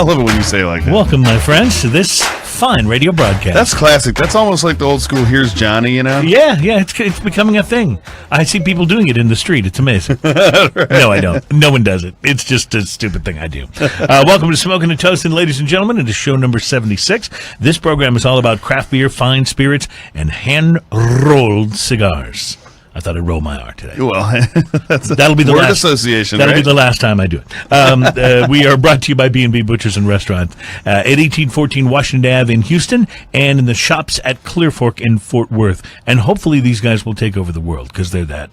I love it when you say it like that. Welcome, my friends, to this fine radio broadcast. That's classic. That's almost like the old school "Here's Johnny," you know? Yeah, it's becoming a thing. I see people doing it in the street. It's amazing. Right. No, I don't. No one does it. It's just a stupid thing I do. Welcome to Smoking and Toasting, ladies and gentlemen. It is show number 76. This program is all about craft beer, fine spirits, and hand-rolled cigars. I thought I'd roll my R today. Well, that'll be the word last association. That'll right? be the last time I do it. We are brought to you by B&B Butchers and Restaurants at 1814 Washington Ave in Houston, and in the shops at Clear Fork in Fort Worth. And hopefully these guys will take over the world because they're that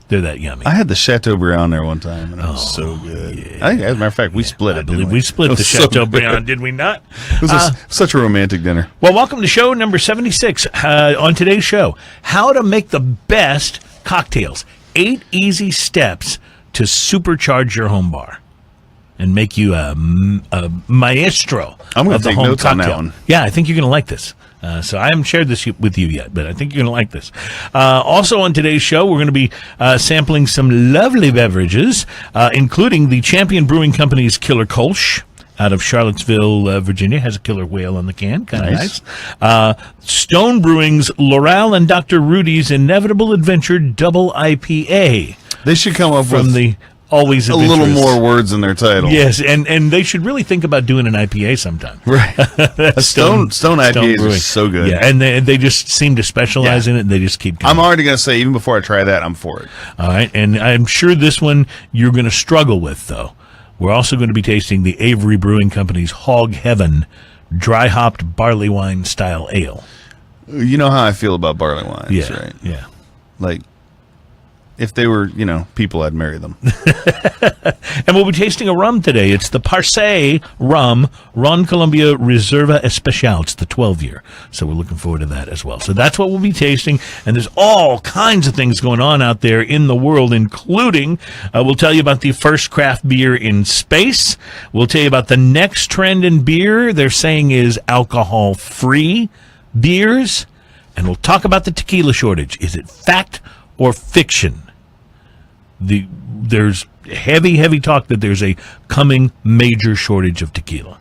yummy. I had the Chateaubriand there one time, and it was so good. Yeah. I think, as a matter of fact, we split it. I believe we split the Chateaubriand, did we not? It was such a romantic dinner. Well, welcome to show number 76. On today's show, how to make the best cocktails. 8 easy steps to supercharge your home bar and make you a maestro I'm going of to the take home notes cocktail. on that one. Yeah, I think you're going to like this. So I haven't shared this with you yet, but I think you're going to like this. Also on today's show, we're going to be sampling some lovely beverages, including the Champion Brewing Company's Killer Kolsch out of Charlottesville, Virginia. Has a killer whale on the can. Kind of nice. Stone Brewing's Loral and Dr. Rudi's Inevitable Adventure Double IPA. They should come up from with the always a little more words in their title. Yes, and they should really think about doing an IPA sometime. Right. Stone IPAs are so good. Yeah, and they just seem to specialize in it, and they just keep going. I'm already going to say, even before I try that, I'm for it. All right, and I'm sure this one you're going to struggle with, though. We're also going to be tasting the Avery Brewing Company's Hog Heaven dry-hopped Barleywine-Style Ale. You know how I feel about barley wines, right? Yeah. Like, if they were, people, I'd marry them. And we'll be tasting a rum today. It's the Parce rum, Ron Columbia Reserva Especial. It's the 12-year. So we're looking forward to that as well. So that's what we'll be tasting. And there's all kinds of things going on out there in the world, including we'll tell you about the first craft beer in space. We'll tell you about the next trend in beer. They're saying is alcohol-free beers. And we'll talk about the tequila shortage. Is it fact or fiction? There's heavy talk that there's a coming major shortage of tequila.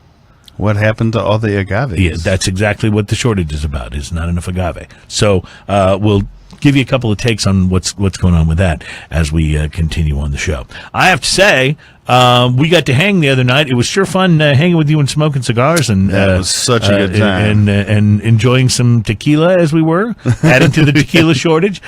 What happened to all the agaves? Yeah, that's exactly what the shortage is about. It's not enough agave. So we'll give you a couple of takes on what's going on with that as we continue on the show. I have to say, we got to hang the other night. It was sure fun hanging with you and smoking cigars, and that was such a good time, and enjoying some tequila as we were adding to the tequila shortage,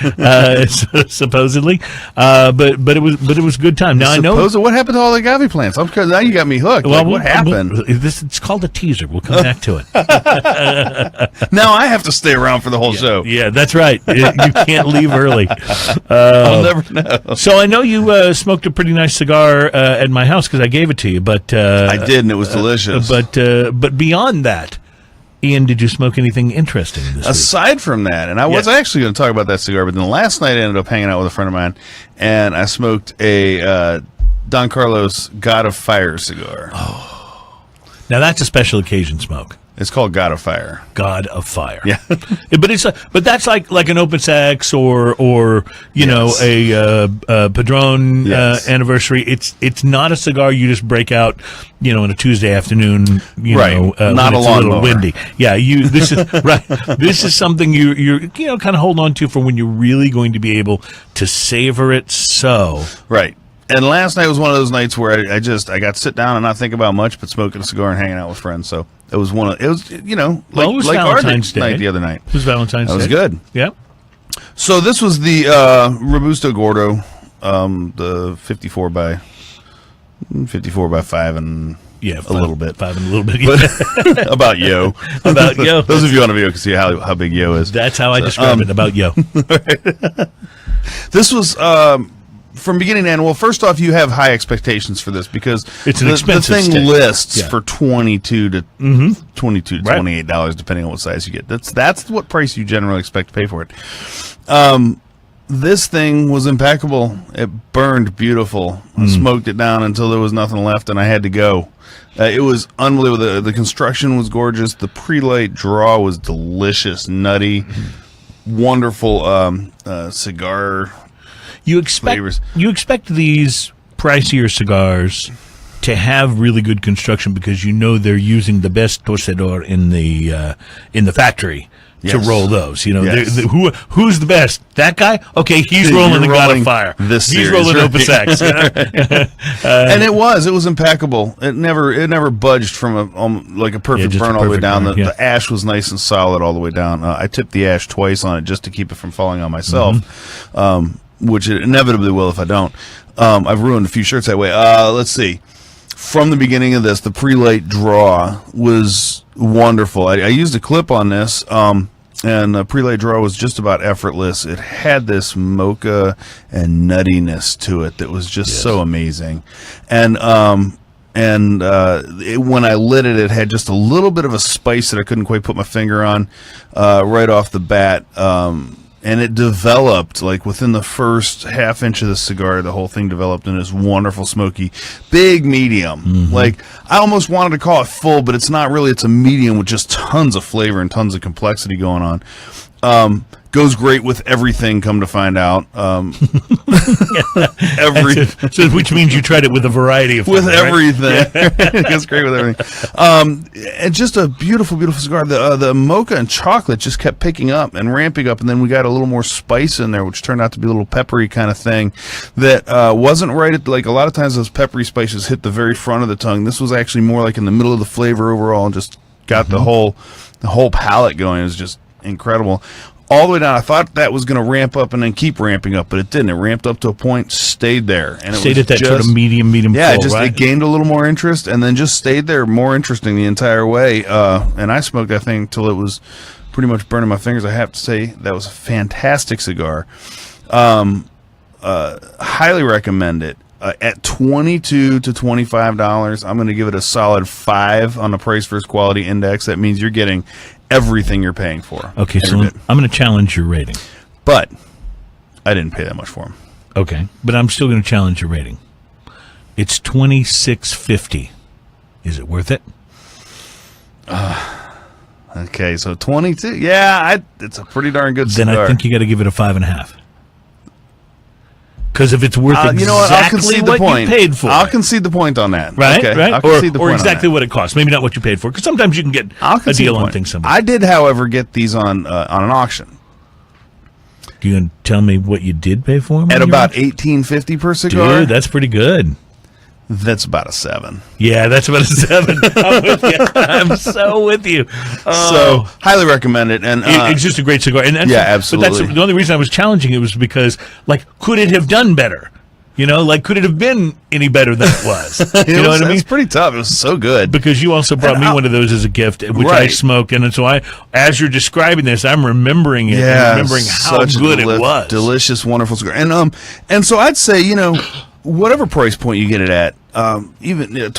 supposedly. But it was a good time. Now I know what happened to all the agave plants. Now you got me hooked. Well, what happened? It's called a teaser. We'll come back to it. Now I have to stay around for the whole show. Yeah, that's right. You can't leave early. I'll never know. So I know you smoked a pretty nice cigar at my house because I gave it to you, but I did, and it was delicious. But beyond that, Ian, did you smoke anything interesting this week? Aside from that, and I was actually going to talk about that cigar, but then last night I ended up hanging out with a friend of mine, and I smoked a Don Carlos God of Fire cigar. Oh, now that's a special occasion smoke. It's called God of Fire. God of Fire. Yeah, but that's like an Open Sex or know a Padron anniversary. It's not a cigar you just break out on a Tuesday afternoon. Not when a it's little windy. Yeah, this is right. This is something you're kind of holding on to for when you're really going to be able to savor it. So right. And last night was one of those nights where I got to sit down and not think about much, but smoking a cigar and hanging out with friends. So it was like Valentine's Day. Night the other night. It was Valentine's Day. That was good. Yeah. So this was the Robusto Gordo, the 54 by 5 and a little bit. 5 and a little bit. But about yo. About yo. Those of you on a video can see how big yo is. That's how I describe it, about yo. This was from beginning to end. Well, first off, you have high expectations for this because it's an expensive the thing stick. lists for $22 to $28, depending on what size you get. That's what price you generally expect to pay for it. This thing was impeccable. It burned beautiful. I smoked it down until there was nothing left, and I had to go. It was unbelievable. The construction was gorgeous. The pre-light draw was delicious, nutty, wonderful cigar. You expect these pricier cigars to have really good construction because you know they're using the best torcedor in the factory. To Yes. roll those, you know, Yes. who's the best? That guy? Okay, he's rolling the God of Fire. This he's series, rolling right? Opus X. You know? And it was impeccable. It never budged from a perfect just a burn all the way perfect down. burn, The ash was nice and solid all the way down. I tipped the ash twice on it just to keep it from falling on myself, which it inevitably will if I don't. I've ruined a few shirts that way. Let's see. From the beginning of this, the pre-light draw was wonderful. I used a clip on this, and the pre-light draw was just about effortless. It had this mocha and nuttiness to it that was just so amazing. And when I lit it, it had just a little bit of a spice that I couldn't quite put my finger on right off the bat. And it developed, like, within the first half inch of the cigar, the whole thing developed in this wonderful, smoky, big medium. Like, I almost wanted to call it full, but it's not really. It's a medium with just tons of flavor and tons of complexity going on. Goes great with everything, come to find out. Which means you tried it with a variety of things, with everything. It goes great with everything. And just a beautiful, beautiful cigar. The mocha and chocolate just kept picking up and ramping up, and then we got a little more spice in there, which turned out to be a little peppery kind of thing that wasn't right at, like, a lot of times those peppery spices hit the very front of the tongue. This was actually more like in the middle of the flavor overall, and just got the whole palate going. It was just incredible. All the way down. I thought that was going to ramp up and then keep ramping up, but it didn't. It ramped up to a point, stayed there, and it stayed was at that just, sort of medium. Yeah, full, right? it gained a little more interest, and then just stayed there, more interesting the entire way. And I smoked that thing till it was pretty much burning my fingers. I have to say that was a fantastic cigar. Highly recommend it. At $22 to $25, I'm going to give it a solid 5 on the price versus quality index. That means you're getting everything you're paying for. Okay, so I'm going to challenge your rating. But I didn't pay that much for them. Okay, but I'm still going to challenge your rating. It's $26.50. Is it worth it? Okay, so 22. Yeah, it's a pretty darn good cigar. Then I think you got to give it a 5.5. Because if it's worth exactly I'll concede the point. You paid for, I'll concede the point on that. Right, okay. right, I'll concede the or point exactly what it costs. Maybe not what you paid for, because sometimes you can get a deal on things. I did, however, get these on an auction. You gonna tell me what you did pay for them? At about $18.50 per cigar. Dude, that's pretty good. That's about a 7. Yeah, that's about a 7. I'm with you. I'm so with you. So highly recommend it, and it's just a great cigar. And yeah, absolutely. But that's the only reason I was challenging it was because, like, could it have done better? You know, like, could it have been any better than it was? You know what I mean? It's pretty tough. It was so good. Because you also brought me one of those as a gift, which I smoked, and so as you're describing this, I'm remembering it, and remembering how good it was. Delicious, wonderful cigar. And so I'd say, you know, whatever price point you get it at, even $26,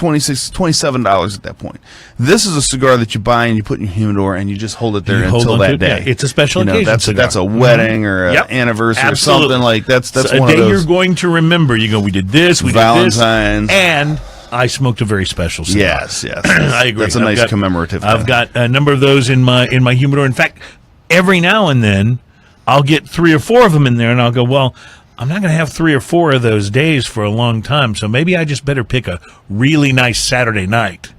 $27 at that point. This is a cigar that you buy and you put in your humidor and you just hold it there until that day. Yeah, it's a special occasion cigar. That's a wedding or an anniversary or something like that's so one a of day those. You're going to remember. You go, we did this, we Valentine's. did this, and I smoked a very special cigar. Yes. I agree. That's a nice commemorative. I've got a number of those in my humidor. In fact, every now and then I'll get 3 or 4 of them in there, and I'll go, well, I'm not going to have 3 or 4 of those days for a long time, so maybe I just better pick a really nice Saturday night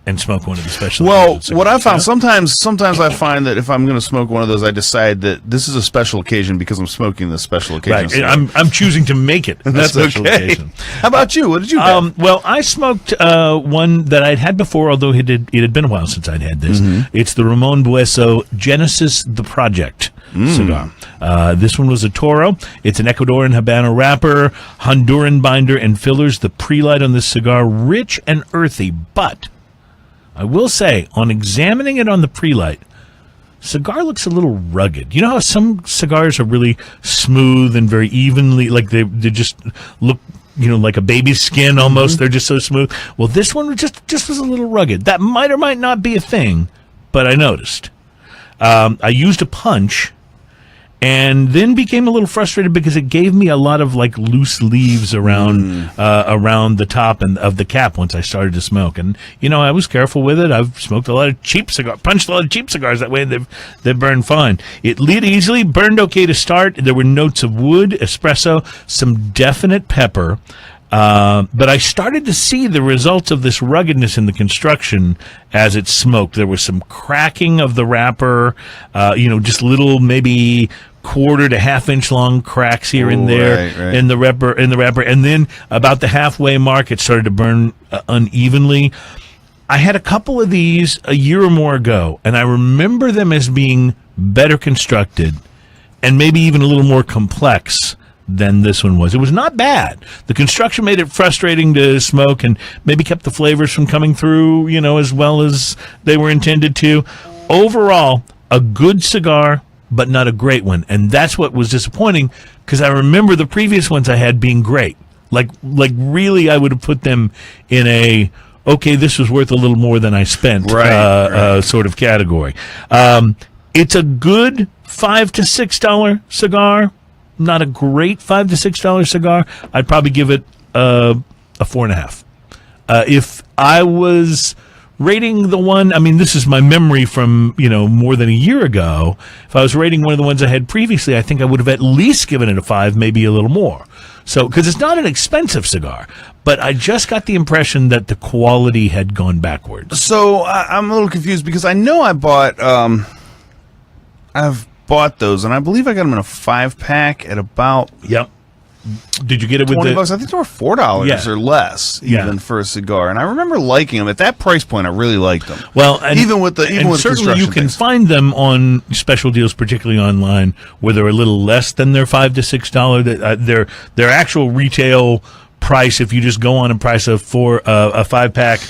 and smoke one of the special. Well, what I found, sometimes I find that if I'm going to smoke one of those, I decide that this is a special occasion because I'm smoking this special occasion. Right, I'm choosing to make it a special occasion. How about you? What did you do? Well, I smoked one that I'd had before, although it had been a while since I'd had this. It's the Ramon Bueso Genesis the Project cigar. This one was a Toro. It's an Ecuadorian Habano wrapper, Honduran binder, and fillers. The pre-light on this cigar, rich and earthy, but I will say, on examining it on the pre-light, cigar looks a little rugged. You know how some cigars are really smooth and very evenly, like they just look, you know, like a baby's skin almost. They're just so smooth. Well, this one just was a little rugged. That might or might not be a thing, but I noticed. I used a punch and then became a little frustrated because it gave me a lot of like loose leaves around the top and of the cap once I started to smoke. And you know, I was careful with it. I've smoked a lot of cheap cigars, punched a lot of cheap cigars that way, and they've burned fine. It lit easily, burned okay to start. There were notes of wood, espresso, some definite pepper. But I started to see the results of this ruggedness in the construction as it smoked. There was some cracking of the wrapper, just little maybe quarter to half-inch long cracks here and there right. in the wrapper, and then about the halfway mark, it started to burn unevenly. I had a couple of these a year or more ago, and I remember them as being better constructed and maybe even a little more complex than this one was. It was not bad. The construction made it frustrating to smoke and maybe kept the flavors from coming through, as well as they were intended to. Overall, a good cigar, but not a great one. And that's what was disappointing, because I remember the previous ones I had being great. Like really, I would have put them in a, okay, this was worth a little more than I spent sort of category. It's a good $5 to $6 cigar. Not a great $5 to $6 cigar. I'd probably give it a 4.5. If I was rating the one, this is my memory from more than a year ago. If I was rating one of the ones I had previously, I think I would have at least given it a 5, maybe a little more. So, because it's not an expensive cigar, but I just got the impression that the quality had gone backwards. So I'm a little confused, because I know I've bought those, and I believe I got them in a 5-pack at about Yep. Did you get it with $20? I think they were $4 or less even for a cigar. And I remember liking them at that price point. I really liked them. Well, and even with certainly you can things. find them on special deals, particularly online, where they're a little less than their $5 to $6. Their actual retail price, if you just go on and price a 5-pack,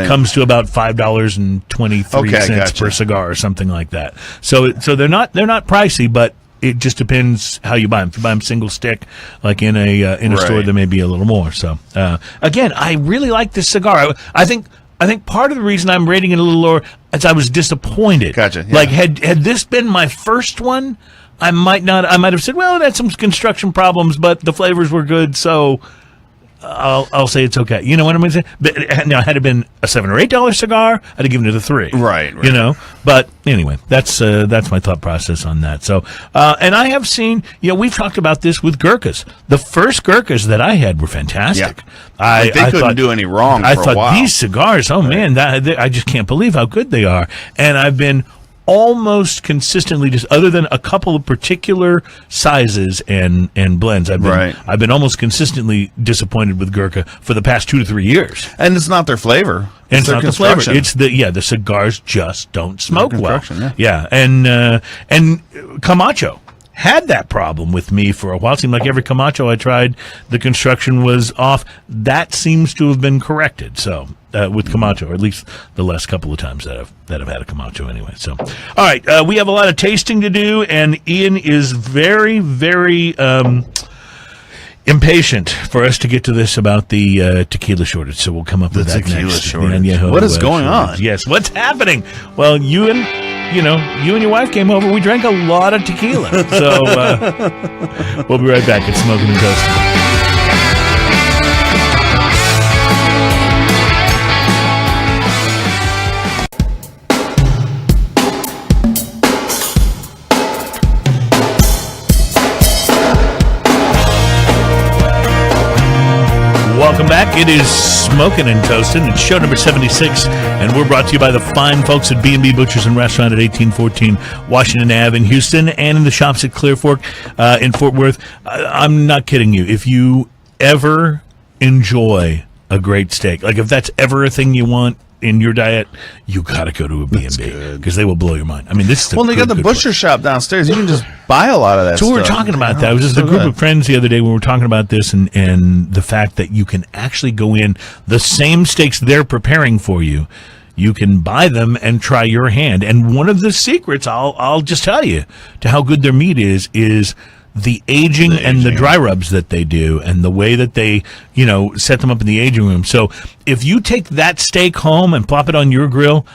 comes to about $5.23 per cigar or something like that. So they're not pricey, but it just depends how you buy them. If you buy them single stick, like in a store, there may be a little more. So again, I really like this cigar. I think part of the reason I'm rating it a little lower is I was disappointed. Gotcha. Yeah. Like had this been my first one, I might have said, well, it had some construction problems, but the flavors were good, so I'll say it's okay. You know what I'm going to say? But now, had it been a $7 or $8 cigar, I'd have given it a 3. Right. But anyway, that's my thought process on that. So, and I have seen, we've talked about this with Gurkhas. The first Gurkhas that I had were fantastic. Yeah. They couldn't do any wrong. I thought these cigars, man, I just can't believe how good they are. And I've been almost consistently, just other than a couple of particular sizes and blends, I've been almost consistently disappointed with Gurkha for the past 2 to 3 years. And it's not their flavor. It's not the flavor. It's the cigars just don't smoke well. Yeah. And Camacho had that problem with me for a while. It seemed like every Camacho I tried, the construction was off. That seems to have been corrected. So with Camacho, or at least the last couple of times that I've had a Camacho anyway. So, all right, we have a lot of tasting to do, and Ian is very, very impatient for us to get to this about the tequila shortage. So we'll come up with that next. Shortage. What is going on? Yes, what's happening? Well, you and your wife came over. We drank a lot of tequila. So we'll be right back at Smoking and Toasting. Welcome back. It is Smoking and Toasting. It's show number 76, and we're brought to you by the fine folks at B&B Butchers and Restaurant at 1814 Washington Ave in Houston, and in the shops at Clear Fork in Fort Worth. I'm not kidding you. If you ever enjoy a great steak, like if that's ever a thing you want in your diet, you got to go to a B&B, because they will blow your mind. I mean, this is they got the butcher shop downstairs. You can just buy a lot of that stuff. So we were talking about that. I was just a group of friends the other day when we were talking about this, and the fact that you can actually go in, the same steaks they're preparing for you, you can buy them and try your hand. And one of the secrets, I'll just tell you, to how good their meat is the aging and the dry rubs that they do, and the way that they, set them up in the aging room. So if you take that steak home and plop it on your grill,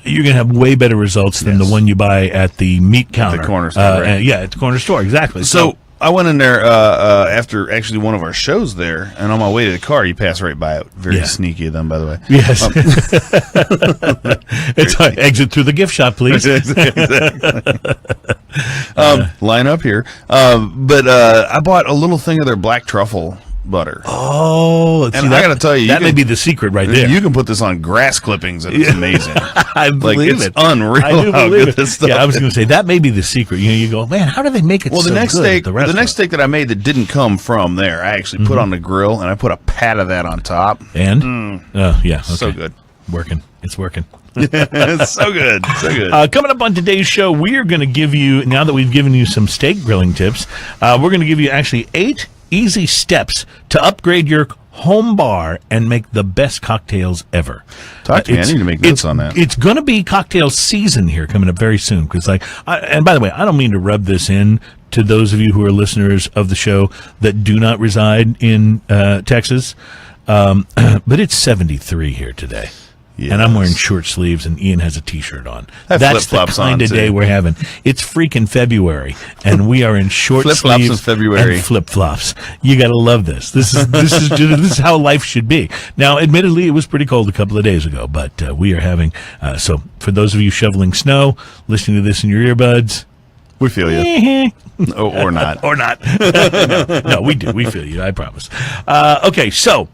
you're going to have way better results than the one you buy at the meat counter. At the corner store, right? At the corner store, exactly. So I went in there after actually one of our shows there, and on my way to the car, you pass right by it. Very sneaky of them, by the way. Yes. It's exit through the gift shop, please. Line up here. But I bought a little thing of their black truffle butter. Oh, And I got to tell you, that may be the secret right there. You can put this on grass clippings, and it's amazing. I believe it's unreal. I do how believe good it. this stuff Yeah, I was going to say that may be the secret. You go, man, how do they make it? Well, so the next good steak, at the the next restaurant?" steak that I made that didn't come from there, I actually put on the grill and I put a pat of that on top. And oh yeah, okay. So good. Working. It's working. It's so good. So good. Coming up on today's show, we are going to give you, now that we've given you some steak grilling tips, we're going to give you actually 8 easy steps to upgrade your home bar and make the best cocktails ever. Talk to me. I need to make notes on that. It's going to be cocktail season here coming up very soon. Because, and by the way, I don't mean to rub this in to those of you who are listeners of the show that do not reside in Texas, but it's 73 here today. Yes. And I'm wearing short sleeves, and Ian has a T-shirt on. That's the kind of day we're having. It's freaking February, and we are in short sleeves in February. and flip-flops. You got to love this. This is how life should be. Now, admittedly, it was pretty cold a couple of days ago, but we are having. So, for those of you shoveling snow, listening to this in your earbuds, we feel you. Or not. Or not. No, we do. We feel you. I promise. Okay, so.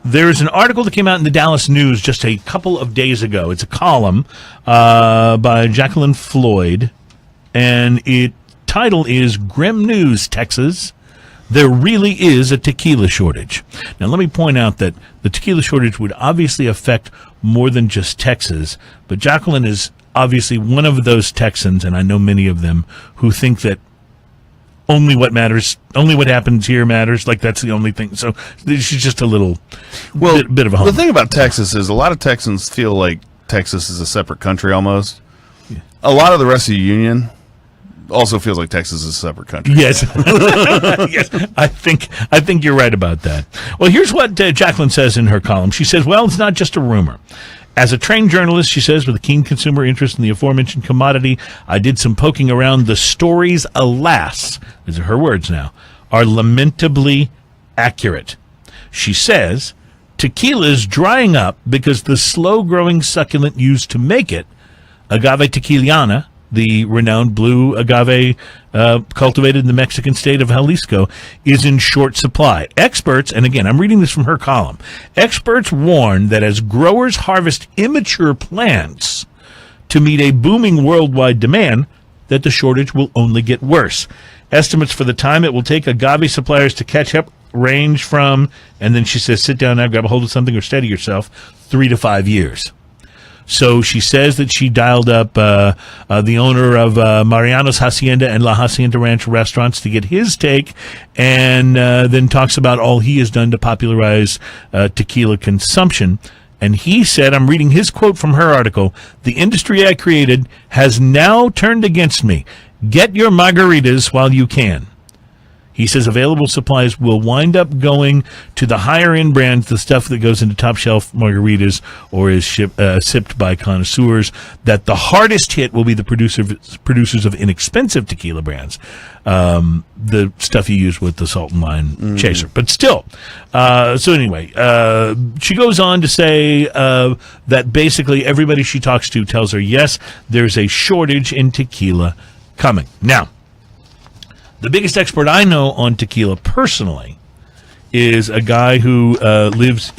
There is an article that came out in the Dallas News just a couple of days ago. It's a column by Jacqueline Floyd, and its title is Grim News, Texas. There really is a tequila shortage. Now, let me point out that the tequila shortage would obviously affect more than just Texas, but Jacqueline is obviously one of those Texans, and I know many of them, who think that only what matters, only what happens here matters. Like that's the only thing. So she's just a little bit of a homer. The thing about Texas is a lot of Texans feel like Texas is a separate country almost. Yeah. A lot of the rest of the union also feels like Texas is a separate country. Yes, yes. I think you're right about that. Well, here's what Jacqueline says in her column. She says, "Well, it's not just a rumor. As a trained journalist," she says, "with a keen consumer interest in the aforementioned commodity, I did some poking around. The stories, alas," these are her words now, "are lamentably accurate." She says, "Tequila's drying up because the slow-growing succulent used to make it, agave tequiliana, the renowned blue agave cultivated in the Mexican state of Jalisco, is in short supply. Experts," and again, I'm reading this from her column, "experts warn that as growers harvest immature plants to meet a booming worldwide demand, that the shortage will only get worse. Estimates for the time it will take agave suppliers to catch up range from," and then she says, "sit down now, grab a hold of something or steady yourself, 3 to 5 years." So she says that she dialed up the owner of Mariano's Hacienda and La Hacienda Ranch restaurants to get his take, and then talks about all he has done to popularize tequila consumption. And he said, I'm reading his quote from her article, "The industry I created has now turned against me. Get your margaritas while you can." He says available supplies will wind up going to the higher-end brands, the stuff that goes into top-shelf margaritas or is sipped by connoisseurs, that the hardest hit will be the producers of inexpensive tequila brands, the stuff you use with the salt and lime chaser. But still, so anyway, she goes on to say that basically everybody she talks to tells her, yes, there's a shortage in tequila coming. Now, the biggest expert I know on tequila personally is a guy who lives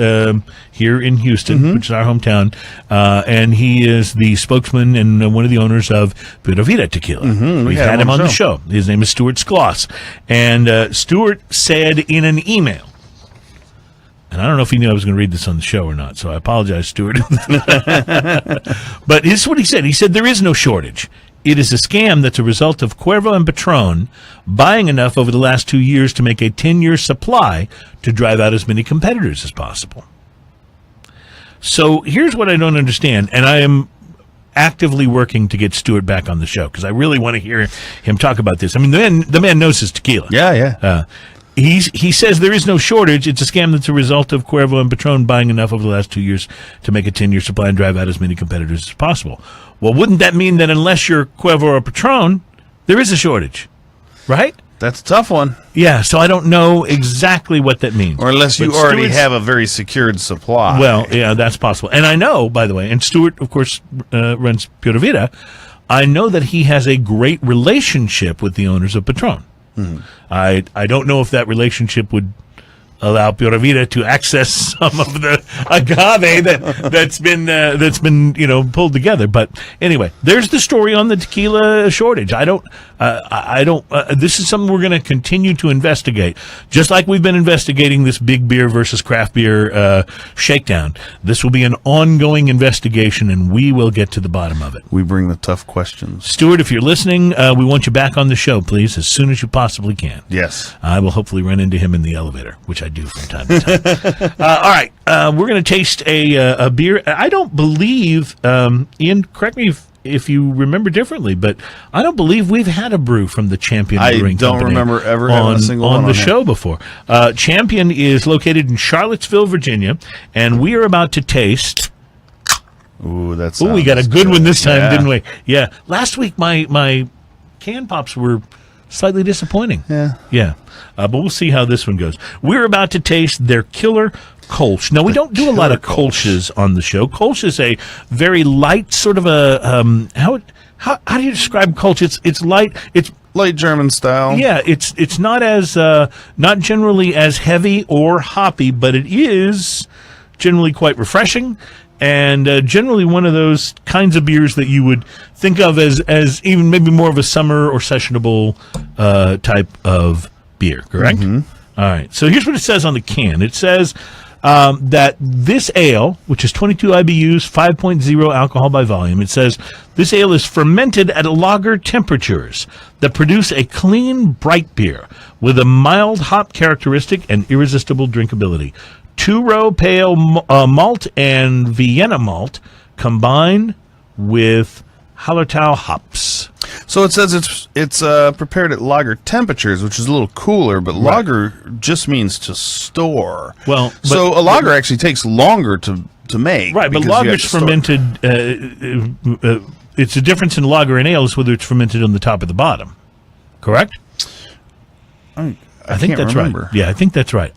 here in Houston, which is our hometown, and he is the spokesman and one of the owners of Pura Vida Tequila. We've had him on the show. His name is Stuart Skloss. And Stuart said in an email, and I don't know if he knew I was going to read this on the show or not, so I apologize, Stuart. But this is what he said. He said, there is no shortage. It is a scam that's a result of Cuervo and Patron buying enough over the last 2 years to make a 10-year supply to drive out as many competitors as possible. So here's what I don't understand, and I am actively working to get Stuart back on the show because I really want to hear him talk about this. I mean, the man knows his tequila. Yeah. He says there is no shortage. It's a scam that's a result of Cuervo and Patron buying enough over the last 2 years to make a 10-year supply and drive out as many competitors as possible. Well, wouldn't that mean that unless you're Cuervo or Patron, there is a shortage, right? That's a tough one. Yeah, so I don't know exactly what that means. Or unless you already have a very secured supply. Well, yeah, that's possible. And I know, by the way, and Stuart, of course, runs Pura Vida, I know that he has a great relationship with the owners of Patron. I don't know if that relationship would allow Pura Vida to access some of the agave that's been pulled together. But anyway, there's the story on the tequila shortage. This is something we're going to continue to investigate, just like we've been investigating this big beer versus craft beer shakedown. This will be an ongoing investigation, and we will get to the bottom of it. We bring the tough questions. Stuart, if you're listening, we want you back on the show, please, as soon as you possibly can. Yes. I will hopefully run into him in the elevator, which I do from time to time. All right, we're going to taste a beer. I don't believe, Ian, correct me if you remember differently, but I don't believe we've had a brew from the Champion Brewing Company. I don't remember ever having a single one on the show before. Champion is located in Charlottesville, Virginia, and we are about to taste. Ooh, we got a good one this time, didn't we? Yeah. Last week, my can pops were slightly disappointing. Yeah. But we'll see how this one goes. We're about to taste their killer Kolsch. Now, we don't do a lot of Kolsches on the show. Kolsch is a very light sort of a how do you describe Kolsch? It's light. It's light German style. Yeah, it's not as not generally as heavy or hoppy, but it is generally quite refreshing. And generally one of those kinds of beers that you would think of as even maybe more of a summer or sessionable type of beer, correct? Mm-hmm. All right. So here's what it says on the can. It says that this ale, which is 22 IBUs, 5.0 alcohol by volume, it says this ale is fermented at lager temperatures that produce a clean, bright beer with a mild hop characteristic and irresistible drinkability. Two-row pale malt and Vienna malt combined with Hallertau hops. So it says it's prepared at lager temperatures, which is a little cooler, but lager just means to store. Well, so a lager actually takes longer to make. Right, but lager's fermented. It's a difference in lager and ale is whether it's fermented on the top or the bottom. Correct? I think that's remember. Right. Yeah, I think that's right.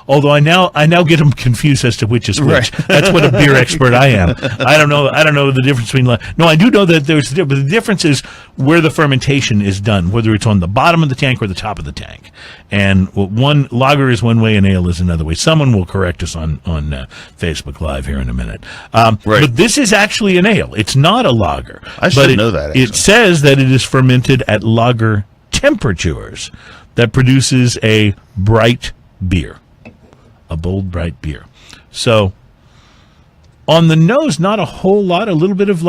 Although I now get them confused as to which is which. Right. That's what a beer expert I am. I don't know the difference between. No, I do know that there's. But the difference is where the fermentation is done, whether it's on the bottom of the tank or the top of the tank. And one lager is one way, and ale is another way. Someone will correct us on Facebook Live here in a minute. Right. But this is actually an ale. It's not a lager. I should know that. Actually. It says that it is fermented at lager temperatures. That produces a bright beer, a bold, bright beer. So, on the nose, not a whole lot, a little bit of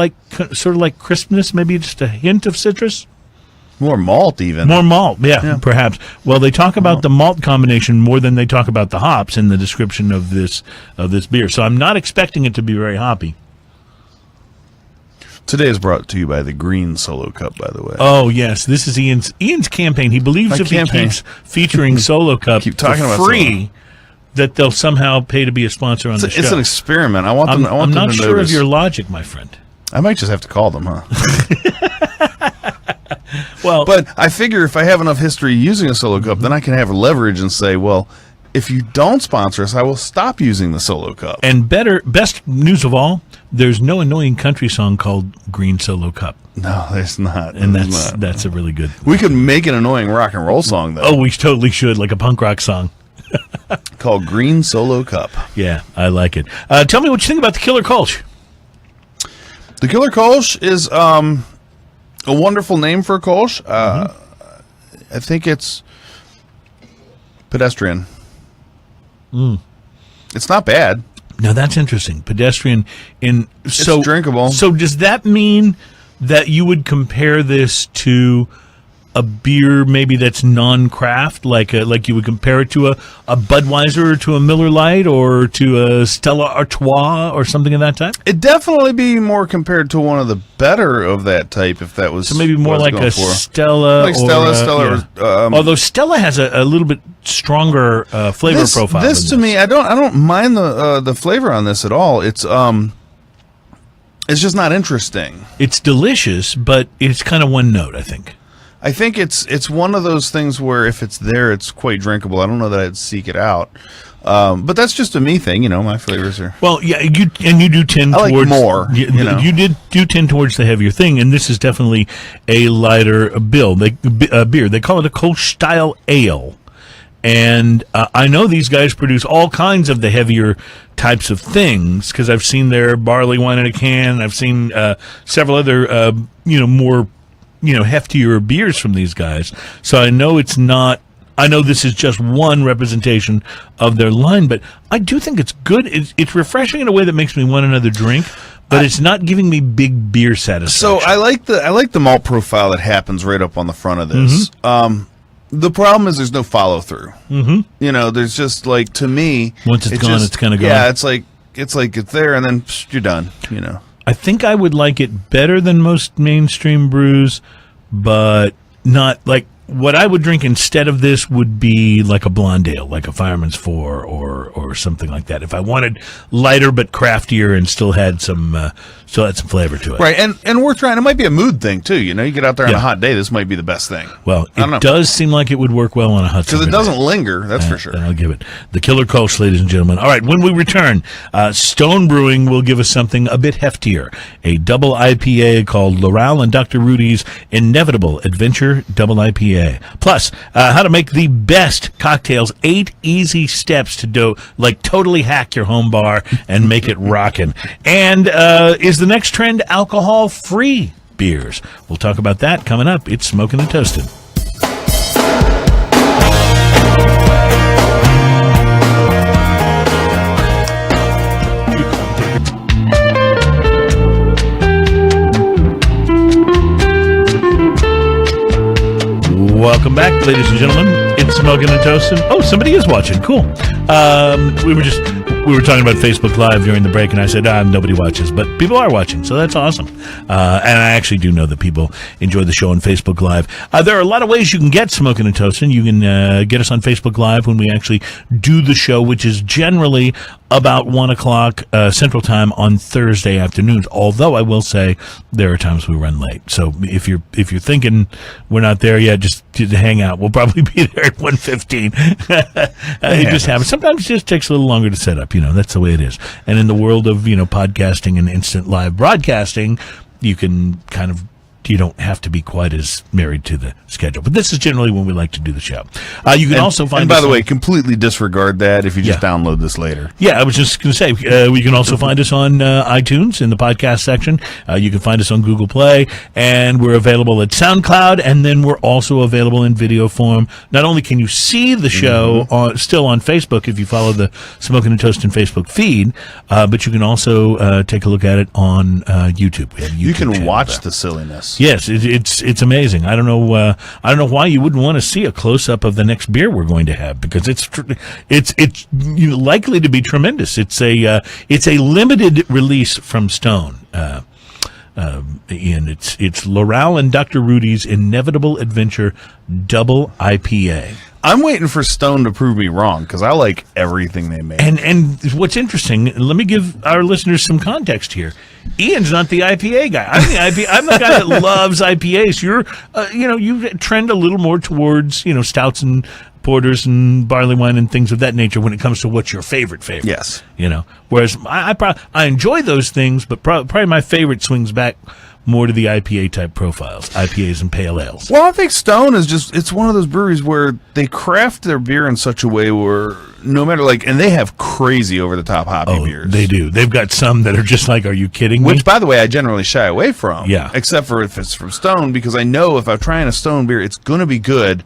sort of like crispness, maybe just a hint of citrus. More malt, even. More malt, yeah, perhaps. Well, they talk about the malt combination more than they talk about the hops in the description of this beer. So, I'm not expecting it to be very hoppy. Today is brought to you by the Green Solo Cup, by the way. Oh, yes. This is Ian's campaign. He believes he keeps featuring Solo Cup for free, that they'll somehow pay to be a sponsor on the show. It's an experiment. I want them I'm to not sure notice. of your logic, my friend. I might just have to call them, huh? Well, but I figure if I have enough history using a Solo Cup, then I can have leverage and say, well, if you don't sponsor us, I will stop using the Solo Cup. And best news of all, there's no annoying country song called Green Solo Cup. No, there's not. And that's a really good. We could make an annoying rock and roll song, though. Oh, we totally should, like a punk rock song. Called Green Solo Cup. Yeah, I like it. Tell me what you think about the Killer Kolsch. The Killer Kolsch is a wonderful name for a Kolsch. I think it's pedestrian. It's not bad. Now that's interesting. Pedestrian it's drinkable. So does that mean that you would compare this to a beer maybe that's non-craft, like you would compare it to a Budweiser or to a Miller Lite or to a Stella Artois or something of that type? It'd definitely be more compared to one of the better of that type if that was. So maybe more like a Stella. Like Stella. Yeah. Although Stella has a little bit stronger flavor profile. This to me, I don't mind the flavor on this at all. It's just not interesting. It's delicious, but it's kind of one note, I think. I think it's one of those things where if it's there, it's quite drinkable. I don't know that I'd seek it out. But that's just a me thing, my flavors are. Well, yeah, you do tend I like towards more. You do tend towards the heavier thing, and this is definitely a lighter beer. They call it a Kolsch style ale, and I know these guys produce all kinds of the heavier types of things because I've seen their barley wine in a can. I've seen several other more heftier beers from these guys. So I know it's not. I know this is just one representation of their line, but I do think it's good. It's refreshing in a way that makes me want another drink, but it's not giving me big beer satisfaction. So I like the malt profile that happens right up on the front of this. Mm-hmm. The problem is there's no follow through. Mm-hmm. There's just to me, once it's gone, it's kind of gone. Yeah, it's like it's there and then you're done. I think I would like it better than most mainstream brews, but not like. What I would drink instead of this would be like a blonde ale, like a Fireman's 4 or something like that. If I wanted lighter but craftier and still had some flavor to it. Right, and we're trying. It might be a mood thing too. You get out there on a hot day. This might be the best thing. Well, it does seem like it would work well on a hot because it doesn't linger. That's for sure. Then I'll give it the Killer Kolsch, ladies and gentlemen. All right, when we return, Stone Brewing will give us something a bit heftier, a double IPA called Loral and Dr. Rudi's Inevitable Adventure Double IPA. Plus, how to make the best cocktails, 8 easy steps to totally hack your home bar and make it rockin'. And is the next trend alcohol-free beers? We'll talk about that coming up. It's Smoking and Toasted. Welcome back, ladies and gentlemen. It's Smoking and Toasting. Oh, somebody is watching. Cool. We were talking about Facebook Live during the break, and I said, nobody watches, but people are watching, so that's awesome. And I actually do know that people enjoy the show on Facebook Live. There are a lot of ways you can get Smoking and Toasting. You can get us on Facebook Live when we actually do the show, which is generally about 1 o'clock Central Time on Thursday afternoons. Although I will say there are times we run late. So if you're thinking we're not there yet, just hang out. We'll probably be there at 1:15. It just happens. Sometimes it just takes a little longer to set up. That's the way it is. And in the world of podcasting and instant live broadcasting, you can you don't have to be quite as married to the schedule. But this is generally when we like to do the show. You can also find. And by the way, completely disregard that if you just download this later. Yeah, I was just going to say, we can also find us on iTunes in the podcast section. You can find us on Google Play, and we're available at SoundCloud, and then we're also available in video form. Not only can you see the show still on Facebook if you follow the Smoking and Toasting Facebook feed, but you can also take a look at it on YouTube. We have a YouTube you can channel watch there. the silliness. Yes, it's amazing. I don't know why you wouldn't want to see a close up of the next beer we're going to have because it's likely to be tremendous. It's a limited release from Stone. Ian, it's Loral and Dr. Rudi's Inevitable Adventure Double IPA. I'm waiting for Stone to prove me wrong because I like everything they make. And what's interesting, let me give our listeners some context here. Ian's not the IPA guy. I'm the guy that loves IPAs. You trend a little more towards stouts and porters and barley wine and things of that nature when it comes to what's your favorite. Yes. Whereas I enjoy those things, but probably my favorite swings back more to the IPA type profiles, IPAs and pale ales. Well, I think Stone is it's one of those breweries where they craft their beer in such a way where no matter and they have crazy over the top hoppy beers. They do. They've got some that are just like, are you kidding me? Which, by the way, I generally shy away from. Yeah. Except for if it's from Stone, because I know if I'm trying a Stone beer, it's going to be good,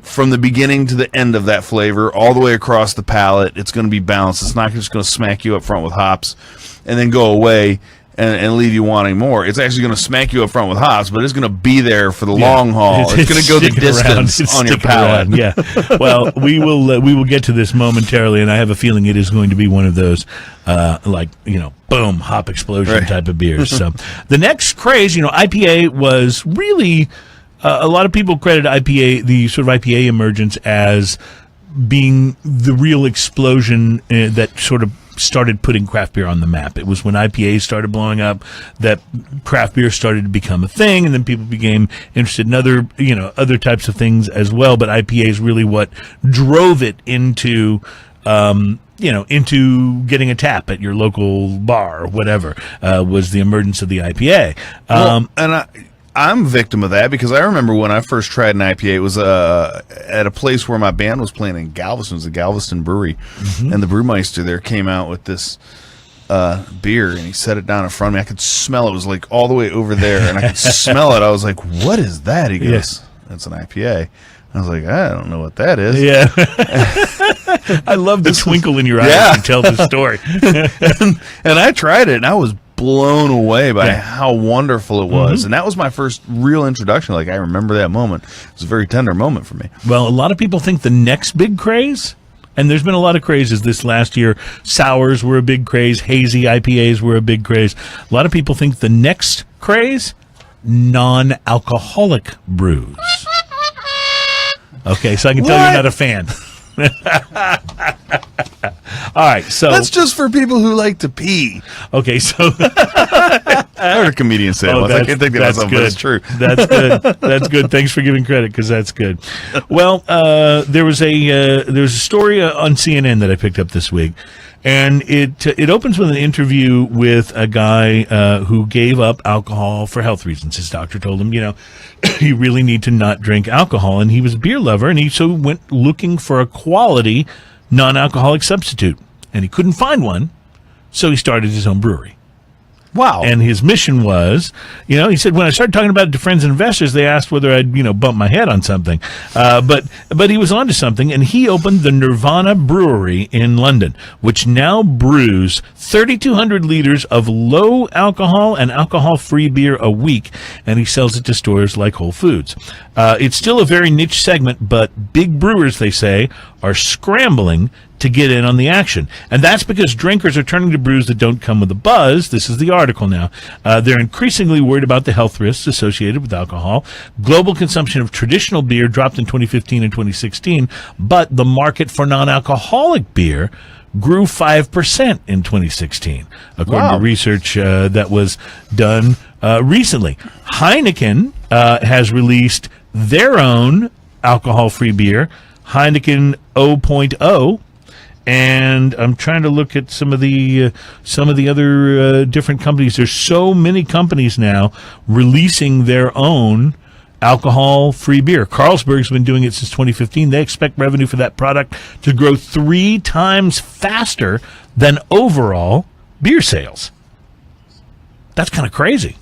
from the beginning to the end of that flavor, all the way across the palate. It's going to be balanced. It's not just going to smack you up front with hops and then go away and leave you wanting more. It's actually going to smack you up front with hops, but it's going to be there for the long haul. It's going to go the distance on your palate. Yeah. Well, we will get to this momentarily, and I have a feeling it is going to be one of those boom, hop explosion type of beers. So the next craze, IPA was really a lot of people credit IPA, the sort of IPA emergence, as being the real explosion that sort of started putting craft beer on the map. It was when IPAs started blowing up that craft beer started to become a thing, and then people became interested in other types of things as well. But IPA is really what drove it into into getting a tap at your local bar or whatever, was the emergence of the IPA. I'm a victim of that because I remember when I first tried an IPA, it was at a place where my band was playing in Galveston. It was the Galveston Brewery. And the brewmeister there came out with this beer, and he set it down in front of me. I could smell it. It was like all the way over there, and I could smell it. I was like, what is that? He goes, that's an IPA. I was like, I don't know what that is. Yeah. I love the twinkle in your eyes to tell the story. and I tried it, and I was blown away by how wonderful it was. And that was my first real introduction. Like, I remember that moment. It was a very tender moment for me. Well, a lot of people think the next big craze, and there's been a lot of crazes this last year. Sours were a big craze. Hazy IPAs were a big craze. A lot of people think the next craze, non-alcoholic brews. Okay, so I can tell you're not a fan. All right, so that's just for people who like to pee. Okay, so I heard a comedian say it once. I can't think of myself, but it's true. That's good. That's good. Thanks for giving credit, because that's good. Well, there was a story on CNN that I picked up this week, and it opens with an interview with a guy who gave up alcohol for health reasons. His doctor told him, you really need to not drink alcohol, and he was a beer lover, and he so went looking for a quality non-alcoholic substitute, and he couldn't find one, so he started his own brewery. Wow. And his mission was, he said, when I started talking about it to friends and investors, they asked whether I'd, bump my head on something. But he was onto something, and he opened the Nirvana Brewery in London, which now brews 3,200 liters of low alcohol and alcohol-free beer a week, and he sells it to stores like Whole Foods. It's still a very niche segment, but big brewers, they say, are scrambling to get in on the action. And that's because drinkers are turning to brews that don't come with a buzz. This is the article now. They're increasingly worried about the health risks associated with alcohol. Global consumption of traditional beer dropped in 2015 and 2016, but the market for non-alcoholic beer grew 5% in 2016, according to research that was done recently. Heineken has released their own alcohol-free beer, Heineken 0.0, and I'm trying to look at some of the other different companies. There's so many companies now releasing their own alcohol-free beer. Carlsberg's been doing it since 2015. They expect revenue for that product to grow 3 times faster than overall beer sales. That's kind of crazy.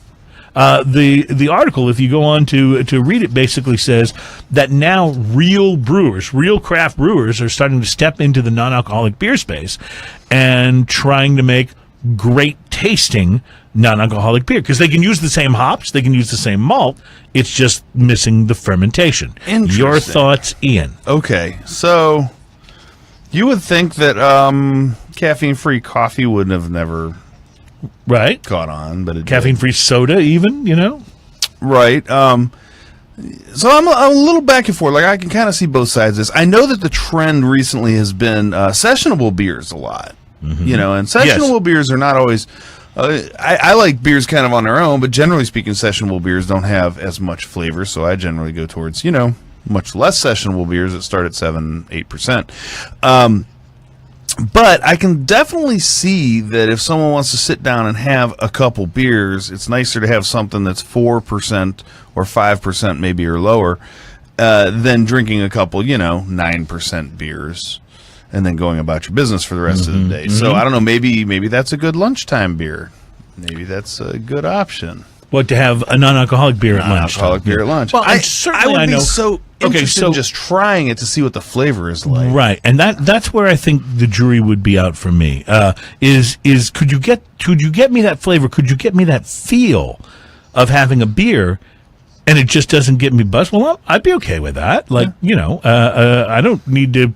The article, if you go on to read it, basically says that now real craft brewers are starting to step into the non-alcoholic beer space and trying to make great tasting non-alcoholic beer, because they can use the same hops, they can use the same malt, it's just missing the fermentation. Your thoughts, Ian? Okay, so you would think that caffeine-free coffee would have never caught on, but it caffeine-free soda, even, right. So I'm a little back and forth. Like, I can kind of see both sides of this. I know that the trend recently has been sessionable beers a lot, and sessionable beers are not always. I like beers kind of on their own, but generally speaking, sessionable beers don't have as much flavor, so I generally go towards much less sessionable beers that start at 7-8%. But I can definitely see that if someone wants to sit down and have a couple beers, it's nicer to have something that's 4% or 5% maybe or lower than drinking a couple, 9% beers and then going about your business for the rest of the day. So I don't know, maybe that's a good lunchtime beer. Maybe that's a good option. What, to have a non-alcoholic beer at lunch? Non-alcoholic beer at lunch. Well, I would be so interested in just trying it to see what the flavor is like. Right, and that's where I think the jury would be out for me. Is could you get me that flavor? Could you get me that feel of having a beer, and it just doesn't get me buzzed? Well, I'd be okay with that. Like, I don't need to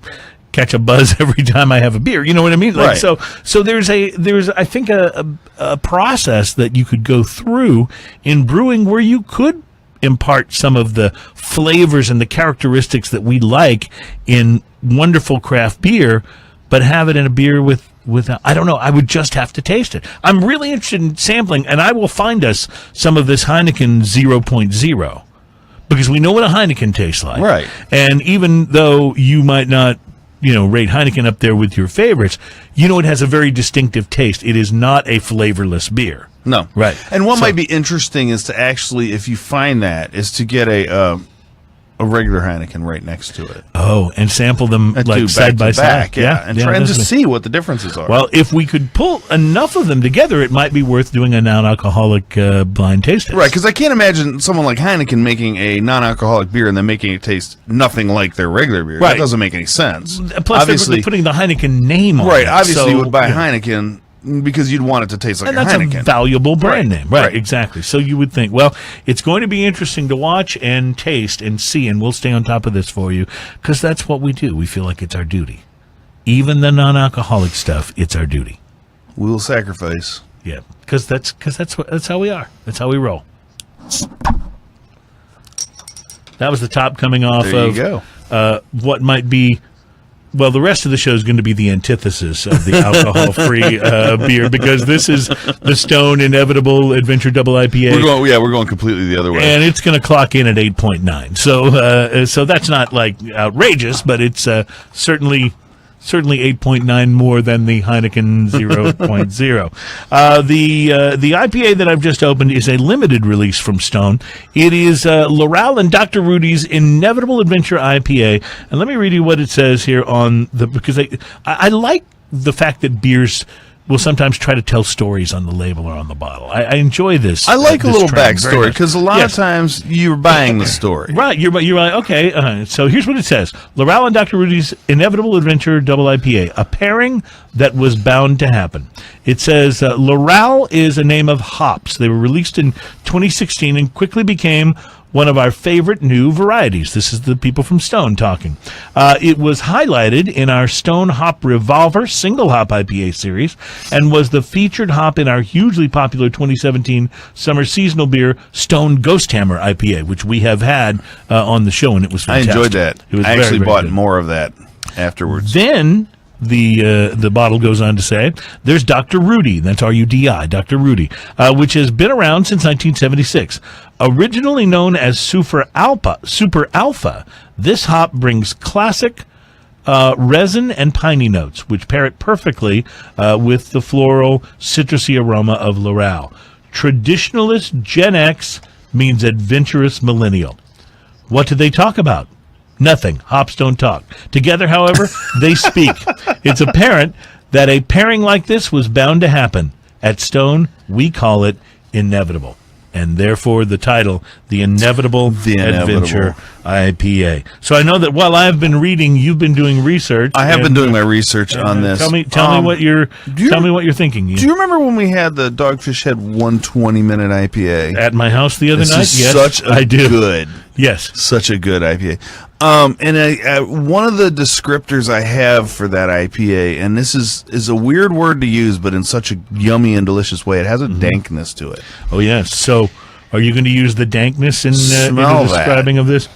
catch a buzz every time I have a beer. You know what I mean? Like, so there's I think a process that you could go through in brewing where you could impart some of the flavors and the characteristics that we like in wonderful craft beer, but have it in a beer with I don't know, I would just have to taste it. I'm really interested in sampling, and I will find us some of this Heineken 0.0. Because we know what a Heineken tastes like. Right. And even though you might not rate Heineken up there with your favorites, it has a very distinctive taste. It is not a flavorless beer. No. Right. And what might be interesting is to actually, if you find that, is to get a regular Heineken right next to it. Oh, and sample them like side by side. Yeah, and try and just see what the differences are. Well, if we could pull enough of them together, it might be worth doing a non-alcoholic blind taste test. Right, because I can't imagine someone like Heineken making a non-alcoholic beer and then making it taste nothing like their regular beer. Right. That doesn't make any sense. Plus, obviously, they're putting the Heineken name on it. Right, obviously you would buy Heineken because you'd want it to taste like and that's Heineken. A valuable brand name. Right, exactly. So you would think, well, it's going to be interesting to watch and taste and see, and we'll stay on top of this for you because that's what we do. We feel like it's our duty. Even the non-alcoholic stuff, it's our duty. We will sacrifice. Yeah, because that's how we are. That's how we roll. That was the top coming off there you go. What might be. Well, the rest of the show is going to be the antithesis of the alcohol-free beer because this is the Stone Inevitable Adventure Double IPA. We're going completely the other way, and it's going to clock in at 8.9. So that's not like outrageous, but it's certainly 8.9 more than the Heineken 0.0. The IPA that I've just opened is a limited release from Stone. It is Loral and Dr. Rudi's Inevitable Adventure IPA. And let me read you what it says here because I like the fact that beers will sometimes try to tell stories on the label or on the bottle. I enjoy this. I like a little backstory because a lot of times you're buying the story. Right. You're like, okay. So here's what it says. Loral and Dr. Rudi's Inevitable Adventure Double IPA, a pairing that was bound to happen. It says Loral is a name of hops. They were released in 2016 and quickly became one of our favorite new varieties. This is the people from Stone talking. It was highlighted in our Stone Hop Revolver single hop IPA series and was the featured hop in our hugely popular 2017 summer seasonal beer, Stone Ghost Hammer IPA, which we have had on the show, and it was fantastic. I enjoyed that. It was I actually bought good. more of that afterwards. Then the bottle goes on to say, there's Dr. Rudi, that's R-U-D-I, Dr. Rudi, which has been around since 1976. Originally known as Super Alpha, this hop brings classic resin and piney notes, which pair it perfectly with the floral, citrusy aroma of Loral. Traditionalist Gen X means adventurous millennial. What do they talk about? Nothing. Hops don't talk. Together, however, they speak. It's apparent that a pairing like this was bound to happen. At Stone, we call it inevitable. And therefore, the title, The Inevitable Adventure IPA. So I know that while I've been reading, you've been doing research. I have been doing my research on this. Tell me what you're thinking. Do you remember when we had the Dogfish Head 120-minute IPA at my house the other night? Yes, such a good. Yes, such a good IPA. And one of the descriptors I have for that IPA, and this is a weird word to use, but in such a yummy and delicious way, it has a dankness to it. Oh, yes. So are you going to use the dankness in the describing of this?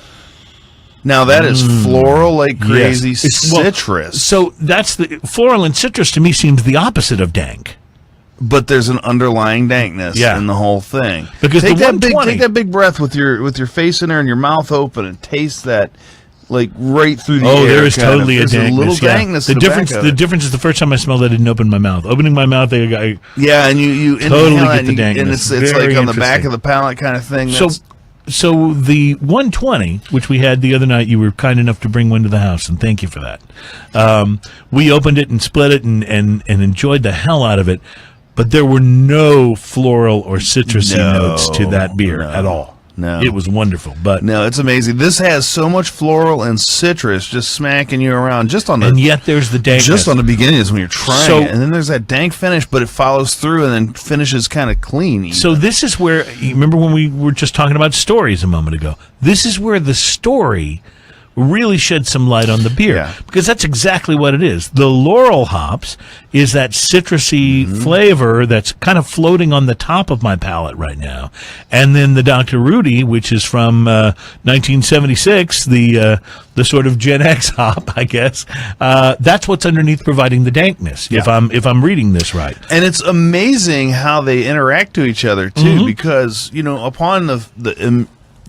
Now, that is floral like crazy, citrus. So that's the floral and citrus to me seems the opposite of dank. But there's an underlying dankness in the whole thing. Because take that big breath with your face in there and your mouth open and taste that like right through the air. Oh, there is totally a dankness. A little dankness. The difference is the first time I smelled it, I didn't open my mouth. Opening my mouth, and you totally get the dankness. And it's like on the back of the palate kind of thing. So the 120, which we had the other night, you were kind enough to bring one to the house, and thank you for that. We opened it and split it and enjoyed the hell out of it. But there were no floral or citrusy notes to that beer at all. No. It was wonderful. But no, it's amazing. This has so much floral and citrus just smacking you around and yet there's the dankness. Just on the beginning is when you're trying it. And then there's that dank finish, but it follows through and then finishes kind of clean. Even. So this is where, you remember when we were just talking about stories a moment ago? This is where the story really shed some light on the beer, because that's exactly what it is. The Loral hops is that citrusy flavor that's kind of floating on the top of my palate right now, and then the Dr. Rudi, which is from 1976, the sort of Gen X hop, I guess. That's what's underneath providing the dankness. If I'm reading this right, and it's amazing how they interact to each other too, because upon the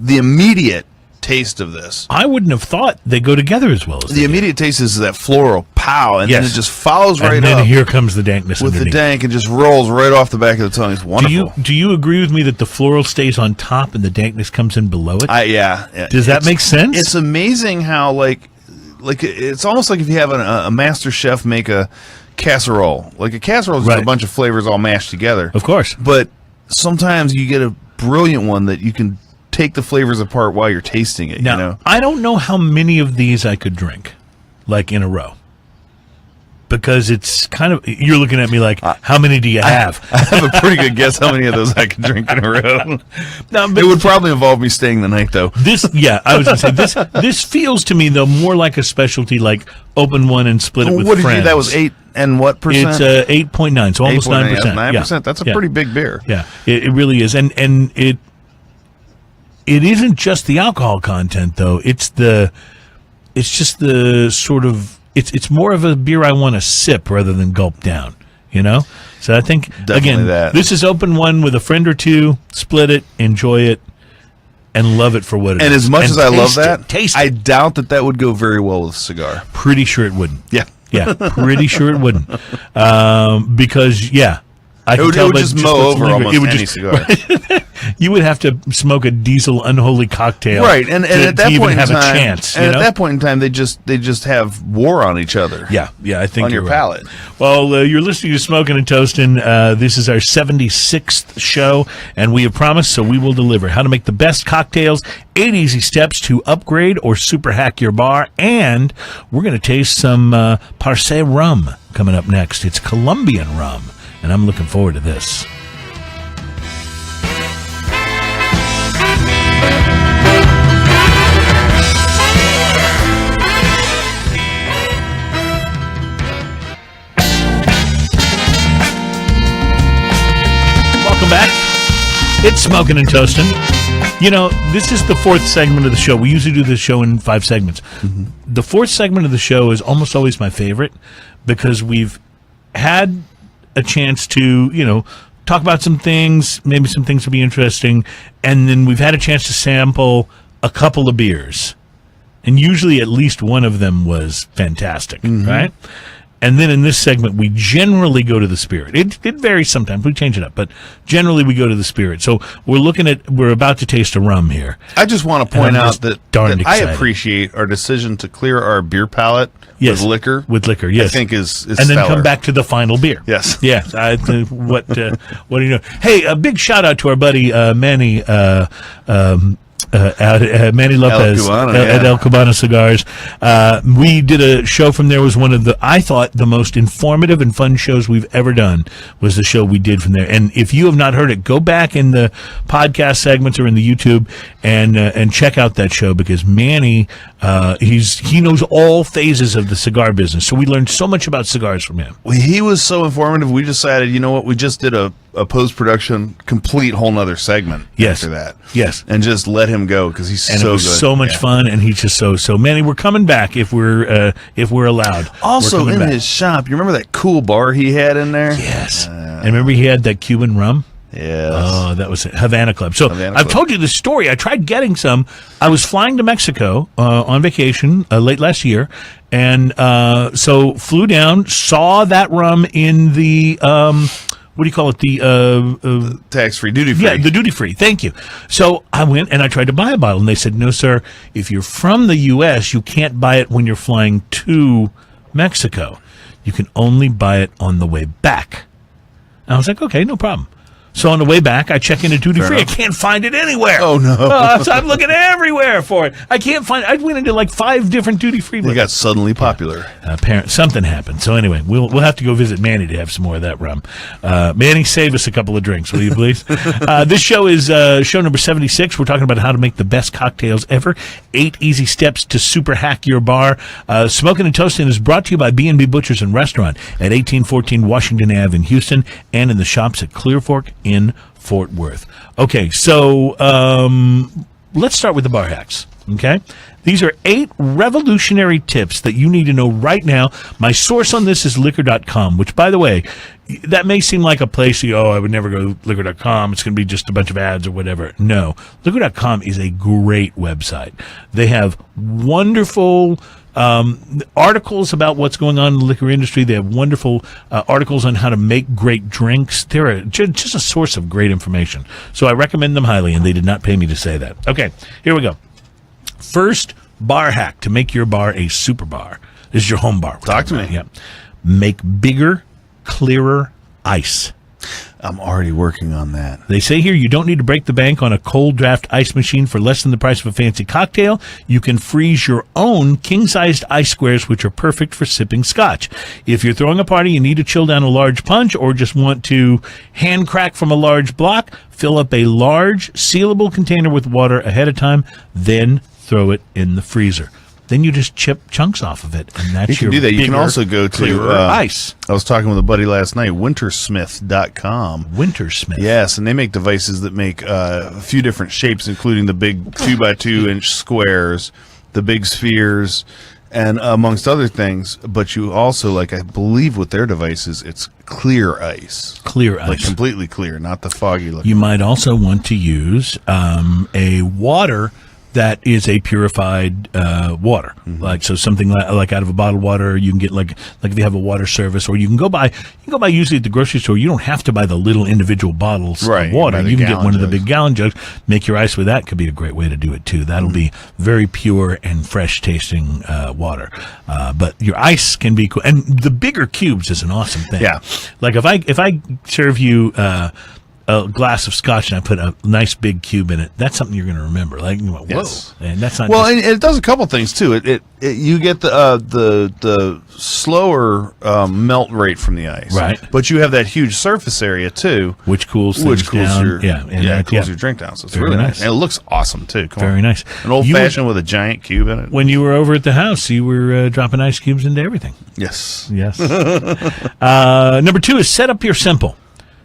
immediate taste of this. I wouldn't have thought they go together as well as The immediate taste is that floral pow, and then Yes. it just follows right and then up here comes the dankness with the underneath. dank and just rolls right off the back of the tongue. It's wonderful. Do you agree with me that the floral stays on top and the dankness comes in below it? Yeah. Does that make sense? It's amazing how like it's almost like if you have a master chef make a casserole. Like a casserole is just Right. a bunch of flavors all mashed together. Of course. But sometimes you get a brilliant one that you can take the flavors apart while you're tasting it. Now, you know? I don't know how many of these I could drink, like in a row. Because it's kind of, you're looking at me like, how many do you have? I have a pretty good guess how many of those I could drink in a row. No, but It would probably involve me staying the night, though. I was going to say, this feels to me, though, more like a specialty, like open one and split it with What did friends. you? That was 8 and what percent? It's 8.9, so almost 9%. 9%. That's a pretty big beer. Yeah, it really is. And it isn't just the alcohol content, though. It's just the sort of, it's more of a beer I want to sip rather than gulp down, you know? So I think, Definitely that. this is open one with a friend or two, split it, enjoy it, and love it for what it is. And as much as I love that, taste I it. doubt that would go very well with cigar. Pretty sure it wouldn't. Yeah. Yeah, pretty sure it wouldn't. Because, I can It tell would by just just mow what's over lingering. almost any cigar. You would have to smoke a diesel unholy cocktail, Right, and at that to even point in have time, a chance. and you at know? that point in time, they just have war on each other. Yeah, I think on you're your right. palate. Well, you're listening to Smoking and Toasting. This is our 76th show, and we have promised, so we will deliver. How to make the best cocktails, 8 easy steps to upgrade or super hack your bar, and we're going to taste some Parce rum coming up next. It's Colombian rum, and I'm looking forward to this. Welcome back. It's Smoking and Toasting. You know, this is the fourth segment of the show. We usually do this show in 5 segments. Mm-hmm. The fourth segment of the show is almost always my favorite because we've had a chance to, talk about some things, maybe some things will be interesting, and then we've had a chance to sample a couple of beers. And usually at least one of them was fantastic, right? And then in this segment, we generally go to the spirit. It varies sometimes. We change it up, but generally we go to the spirit. So we're about to taste a rum here. I just want to point out that I excited. appreciate our decision to clear our beer palate with liquor. With liquor, yes. I think is and then stellar. come back to the final beer. Yes. Yeah. What do you know? Hey, a big shout out to our buddy Manny. Manny Lopez at El Cubano Cigars. We did a show from there. Was one of I thought the most informative and fun shows we've ever done was the show we did from there. And if you have not heard it, go back in the podcast segments or in the YouTube and check out that show because Manny he knows all phases of the cigar business. So we learned so much about cigars from him. Well, he was so informative. We decided, you know what? We just did a post-production complete whole nother segment after that. Yes. And just let him go because he's and so it was good. so much fun, and he's just so Manny, we're coming back if we're allowed. Also in his shop, you remember that cool bar he had in there? Yes. And remember he had that Cuban rum? Yes. Oh, that was it. Havana Club. So Havana I've Club. told you the story. I tried getting some. I was flying to Mexico on vacation late last year, and so flew down, saw that rum in the what do you call it? The tax-free, duty-free. Yeah, the duty-free. Thank you. So I went and I tried to buy a bottle, and they said, no, sir, if you're from the U.S., you can't buy it when you're flying to Mexico. You can only buy it on the way back. And I was like, okay, no problem. So on the way back, I check into duty free. I can't find it anywhere. Oh, no. So I'm looking everywhere for it. I can't find it. I went into like 5 different duty free. They got suddenly popular. Something happened. So anyway, we'll have to go visit Manny to have some more of that rum. Manny, save us a couple of drinks, will you please? This show is show number 76. We're talking about how to make the best cocktails ever. 8 easy steps to super hack your bar. Smoking and Toasting is brought to you by B&B Butchers and Restaurant at 1814 Washington Ave in Houston and in the shops at Clear Fork in Fort Worth. Okay, so let's start with the bar hacks. Okay? These are 8 revolutionary tips that you need to know right now. My source on this is liquor.com, which, by the way, that may seem like a place, I would never go to liquor.com. It's going to be just a bunch of ads or whatever. No. Liquor.com is a great website. They have wonderful articles about what's going on in the liquor industry. They have wonderful articles on how to make great drinks. They're just a source of great information. So I recommend them highly, and they did not pay me to say that. Okay, here we go. First bar hack to make your bar a super bar. This is your home bar. Talk to me. Yeah. Make bigger, clearer ice. I'm already working on that. They say here you don't need to break the bank on a cold draft ice machine for less than the price of a fancy cocktail. You can freeze your own king-sized ice squares, which are perfect for sipping scotch. If you're throwing a party and need to chill down a large punch or just want to hand crack from a large block, fill up a large sealable container with water ahead of time, then throw it in the freezer. Then you just chip chunks off of it, and that's you can do that. You can also go to ice. I was talking with a buddy last night, wintersmith.com. Wintersmith. Yes, and they make devices that make a few different shapes, including the big 2x2 inch squares, the big spheres, and amongst other things. But you also, I believe with their devices, it's clear ice. Clear ice. Like completely clear, not the foggy looking. You might also want to use a water that is a purified water, so something like out of a bottled water. You can get like if you have a water service, or you can go buy usually at the grocery store. You don't have to buy the little individual bottles of water. You can get one of the big gallon jugs. Make your ice with that. Could be a great way to do it too. That'll be very pure and fresh tasting water. But your ice can be cool, and the bigger cubes is an awesome thing. Yeah, like if I serve you a glass of scotch and I put a nice big cube in it, that's something you're going to remember. Whoa! Yes. And that's not and it does a couple things too. It you get the slower melt rate from the ice, right? But you have that huge surface area too, which cools down. It cools your drink down. So it's very really nice. And it looks awesome too. Very nice. An old fashioned with a giant cube in it. When you were over at the house, you were dropping ice cubes into everything. Yes. Number 2 is set up your simple.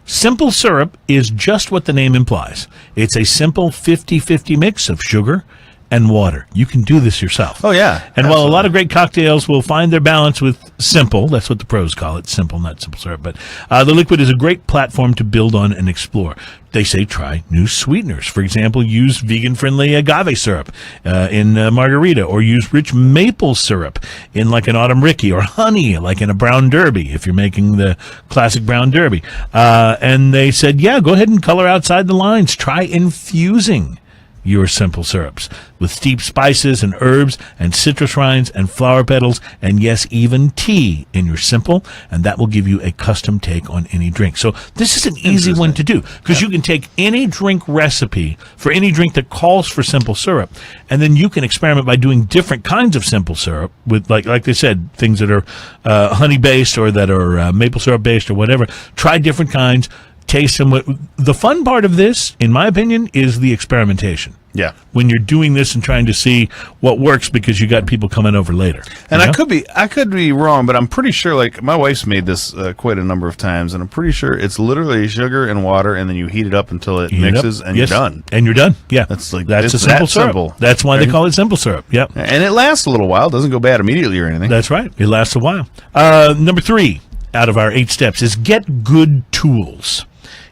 Simple syrup is just what the name implies. It's a simple 50-50 mix of sugar and water. You can do this yourself. Oh, yeah. And while a lot of great cocktails will find their balance with simple, that's what the pros call it, simple, not simple syrup, but the liquid is a great platform to build on and explore. They say try new sweeteners. For example, use vegan-friendly agave syrup in margarita, or use rich maple syrup in like an autumn Ricky, or honey like in a brown derby if you're making the classic brown derby. And they said, go ahead and color outside the lines. Try infusing your simple syrups with steep spices and herbs and citrus rinds and flower petals, and yes, even tea in your simple, and that will give you a custom take on any drink. So this is an easy one to do, because you can take any drink recipe for any drink that calls for simple syrup, and then you can experiment by doing different kinds of simple syrup with, like they said, things that are honey based or that are maple syrup based or whatever. Try different kinds. Taste them. The fun part of this, in my opinion, is the experimentation. Yeah. When you're doing this and trying to see what works, because you got people coming over later. And I could be wrong, but I'm pretty sure, my wife's made this quite a number of times, and I'm pretty sure it's literally sugar and water, and then you heat it up until it mixes, and you're done. And you're done. Yeah. That's a simple syrup. Simple. That's why they call it simple syrup. Yep. And it lasts a little while. It doesn't go bad immediately or anything. That's right. It lasts a while. Number 3 out of our 8 steps is get good tools.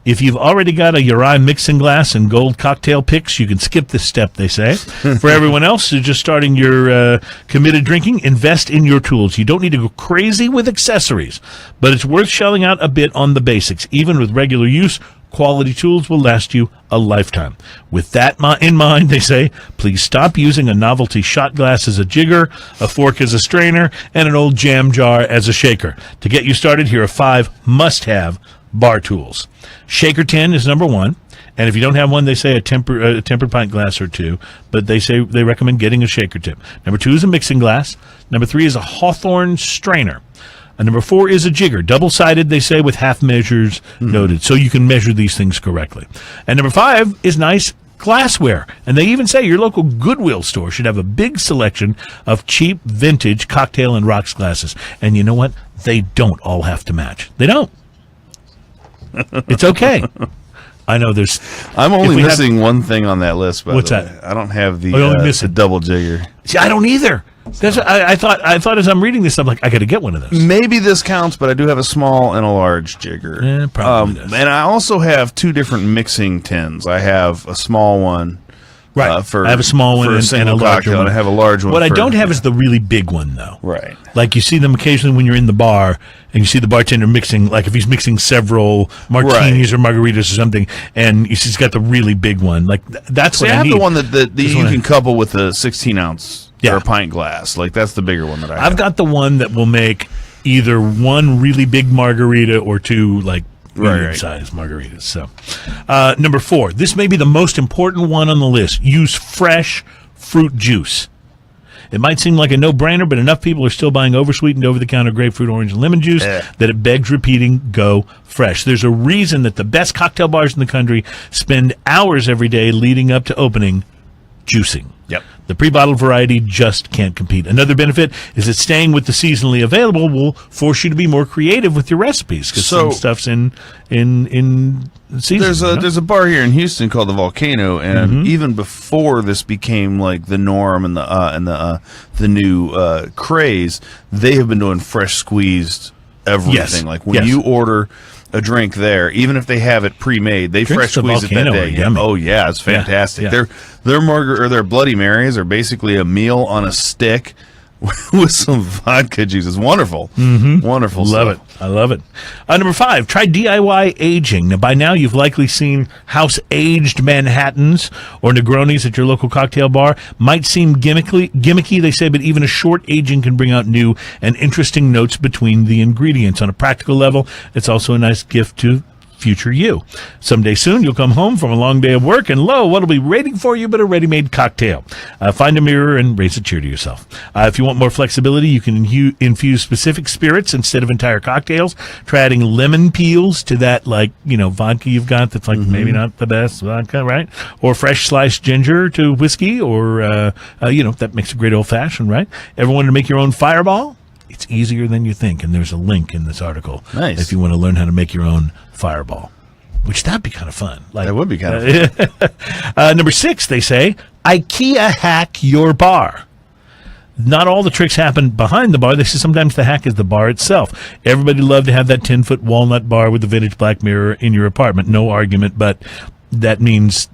If you've already got a Uri mixing glass and gold cocktail picks, you can skip this step, they say. For everyone else who's just starting your committed drinking, invest in your tools. You don't need to go crazy with accessories, but it's worth shelling out a bit on the basics. Even with regular use, quality tools will last you a lifetime. With that in mind, they say, please stop using a novelty shot glass as a jigger, a fork as a strainer, and an old jam jar as a shaker. To get you started, here are 5 must-have bar tools. Shaker tin is number 1, and if you don't have one, they say a tempered pint glass or 2, but they recommend getting a shaker tip. Number 2 is a mixing glass. Number 3 is a Hawthorne strainer. And number 4 is a jigger, double-sided, they say, with half measures noted, so you can measure these things correctly. And number 5 is nice glassware, and they even say your local Goodwill store should have a big selection of cheap vintage cocktail and rocks glasses. And you know what? They don't all have to match. They don't. It's okay. I know there's. I'm only missing one thing on that list. What's that? I don't have the double jigger. See, I don't either. That's I thought as I'm reading this, I'm like, I got to get one of those. Maybe this counts, but I do have a small and a large jigger. Yeah, probably does. And I also have two different mixing tins. I have a small one. Right. I have a small one and a larger one. And I have a large one. What I don't have is the really big one, though. Right. Like you see them occasionally when you're in the bar and you see the bartender mixing, like if he's mixing several martinis or margaritas or something, and he's got the really big one. Like that's what I need. I have the one that you can couple with a 16-ounce or a pint glass. Like that's the bigger one that I have. I've got the one that will make either one really big margarita or two like medium-sized margaritas. So, number 4. This may be the most important one on the list. Use fresh fruit juice. It might seem like a no-brainer, but enough people are still buying oversweetened, over-the-counter grapefruit, orange, and lemon juice that it begs repeating, go fresh. There's a reason that the best cocktail bars in the country spend hours every day leading up to opening juicing. Yep. The pre-bottled variety just can't compete. Another benefit is that staying with the seasonally available will force you to be more creative with your recipes because some stuff's in season. There's a bar here in Houston called the Volcano, and even before this became like the norm and the new craze, they have been doing fresh squeezed everything. Yes. Like when you order a drink there, even if they have it pre-made, they fresh squeeze it that day. Oh yeah, it's fantastic. Yeah. Their Bloody Marys are basically a meal on a stick with some vodka juice. It's wonderful. Wonderful. Love it. I love it. Number 5, try DIY aging. Now, by now, you've likely seen house-aged Manhattans or Negronis at your local cocktail bar. Might seem gimmicky, they say, but even a short aging can bring out new and interesting notes between the ingredients. On a practical level, it's also a nice gift to future you. Someday soon, you'll come home from a long day of work, and lo, what'll be waiting for you but a ready-made cocktail. Find a mirror and raise a cheer to yourself. If you want more flexibility, you can infuse specific spirits instead of entire cocktails. Try adding lemon peels to that, vodka you've got that's maybe not the best vodka, right? Or fresh sliced ginger to whiskey, or, that makes a great old-fashioned, right? Ever wanted to make your own fireball? It's easier than you think, and there's a link in this article. Nice. If you want to learn how to make your own fireball, which that'd be kind of fun. That would be kind of fun. Number 6, they say, IKEA hack your bar. Not all the tricks happen behind the bar. They say sometimes the hack is the bar itself. Everybody loved to have that 10-foot walnut bar with the vintage black mirror in your apartment. No argument, but that means,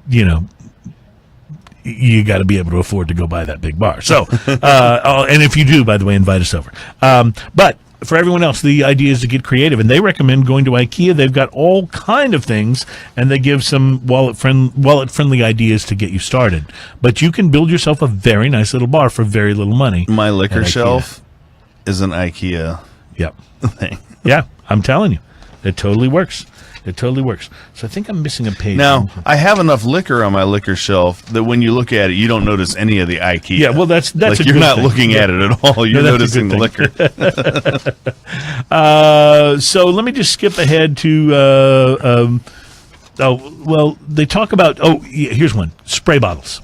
you got to be able to afford to go buy that big bar. So, and if you do, by the way, invite us over. But for everyone else, the idea is to get creative, and they recommend going to IKEA. They've got all kind of things, and they give some wallet-friendly ideas to get you started. But you can build yourself a very nice little bar for very little money. My liquor shelf is an IKEA thing. Yeah, I'm telling you. It totally works. It totally works. So I think I'm missing a page. Now, I have enough liquor on my liquor shelf that when you look at it, you don't notice any of the IKEA. Yeah, well, that's like a you're good not thing. looking at it at all. You're noticing the liquor. So let me just skip ahead to. They talk about. Here's one: spray bottles.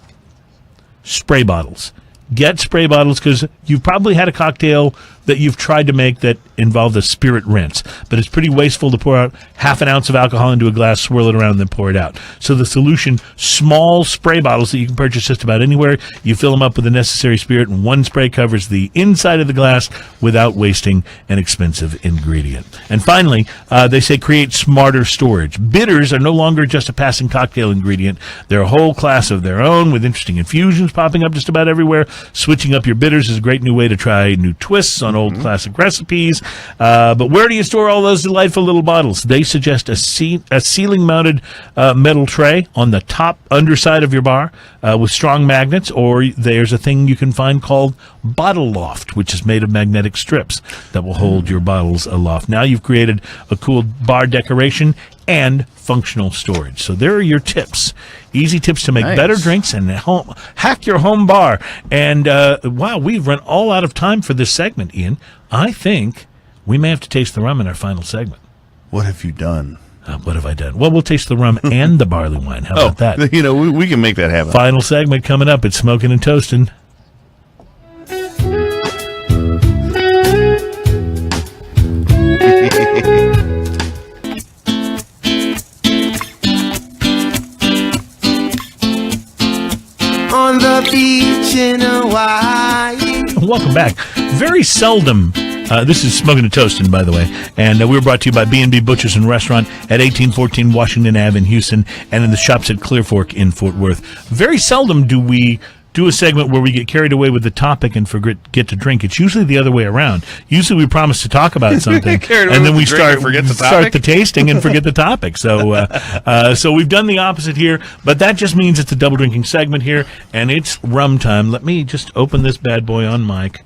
Spray bottles. Get spray bottles because you've probably had a cocktail that you've tried to make that involved a spirit rinse, but it's pretty wasteful to pour out half an ounce of alcohol into a glass, swirl it around, and then pour it out. So the solution, small spray bottles that you can purchase just about anywhere. You fill them up with the necessary spirit, and one spray covers the inside of the glass without wasting an expensive ingredient. And finally, they say create smarter storage. Bitters are no longer just a passing cocktail ingredient. They're a whole class of their own with interesting infusions popping up just about everywhere. Switching up your bitters is a great new way to try new twists on old classic recipes. But where do you store all those delightful little bottles? They suggest a ceiling-mounted metal tray on the top underside of your bar with strong magnets, or there's a thing you can find called Bottle Loft, which is made of magnetic strips that will hold your bottles aloft. Now you've created a cool bar decoration and functional storage. So there are your tips. Easy tips to make better drinks and hack your home bar. And wow, we've run all out of time for this segment, Ian. I think we may have to taste the rum in our final segment. What have you done? What have I done? Well, we'll taste the rum and the barley wine. How about that? We can make that happen. Final segment coming up. It's Smoking and Toasting. beach in Hawaii. Welcome back. Very seldom. This is Smoking and Toasting, by the way. And we were brought to you by B&B Butchers and Restaurant at 1814 Washington Ave in Houston and in the shops at Clear Fork in Fort Worth. Very seldom do we do a segment where we get carried away with the topic and get to drink. It's usually the other way around. Usually we promise to talk about something, and then we start the tasting and forget the topic. So so we've done the opposite here, but that just means it's a double drinking segment here, and it's rum time. Let me just open this bad boy on mic.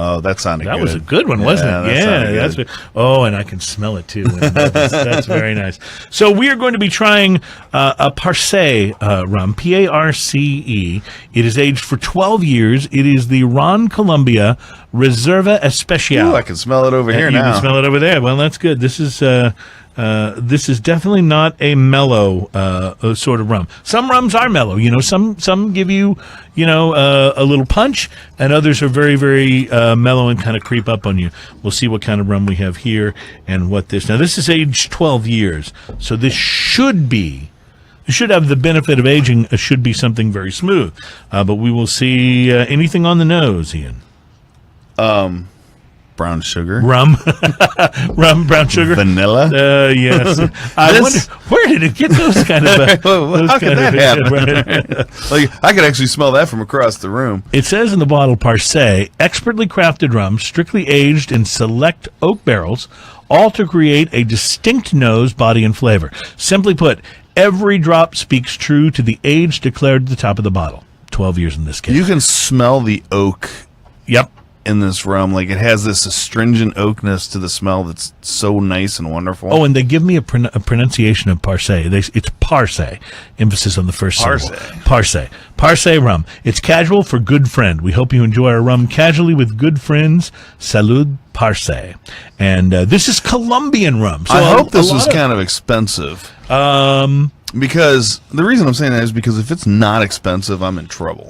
Oh, that sounded good. That was a good one, wasn't it? Yeah, that's oh, and I can smell it too. That's very nice. So we are going to be trying a Parce rum, Parce. It is aged for 12 years. It is the Ron Columbia Reserva Especial. Ooh, I can smell it over here now. You can smell it over there. Well, that's good. This is definitely not a mellow sort of rum. Some rums are mellow. You know, some give you, a little punch, and others are very, very mellow and kind of creep up on you. We'll see what kind of rum we have here and what this. Now, this is aged 12 years, so this should have the benefit of aging. It should be something very smooth, but we will see. Anything on the nose, Ian? Brown sugar. Rum, brown sugar. Vanilla. Yes. I wonder, where did it get those kind of... how could that happen? Like, I could actually smell that from across the room. It says in the bottle, Parce, expertly crafted rum, strictly aged in select oak barrels, all to create a distinct nose, body, and flavor. Simply put, every drop speaks true to the age declared at the top of the bottle. 12 years in this case. You can smell the oak. Yep. In this rum, like it has this astringent oakness to the smell that's so nice and wonderful. Oh, and they give me a pronunciation of Parce. It's Parce, emphasis on the first syllable. Parce rum. It's casual for good friend. We hope you enjoy our rum casually with good friends. Salud, Parce. And this is Colombian rum. So I hope this was kind of expensive. Because the reason I'm saying that is because if it's not expensive, I'm in trouble.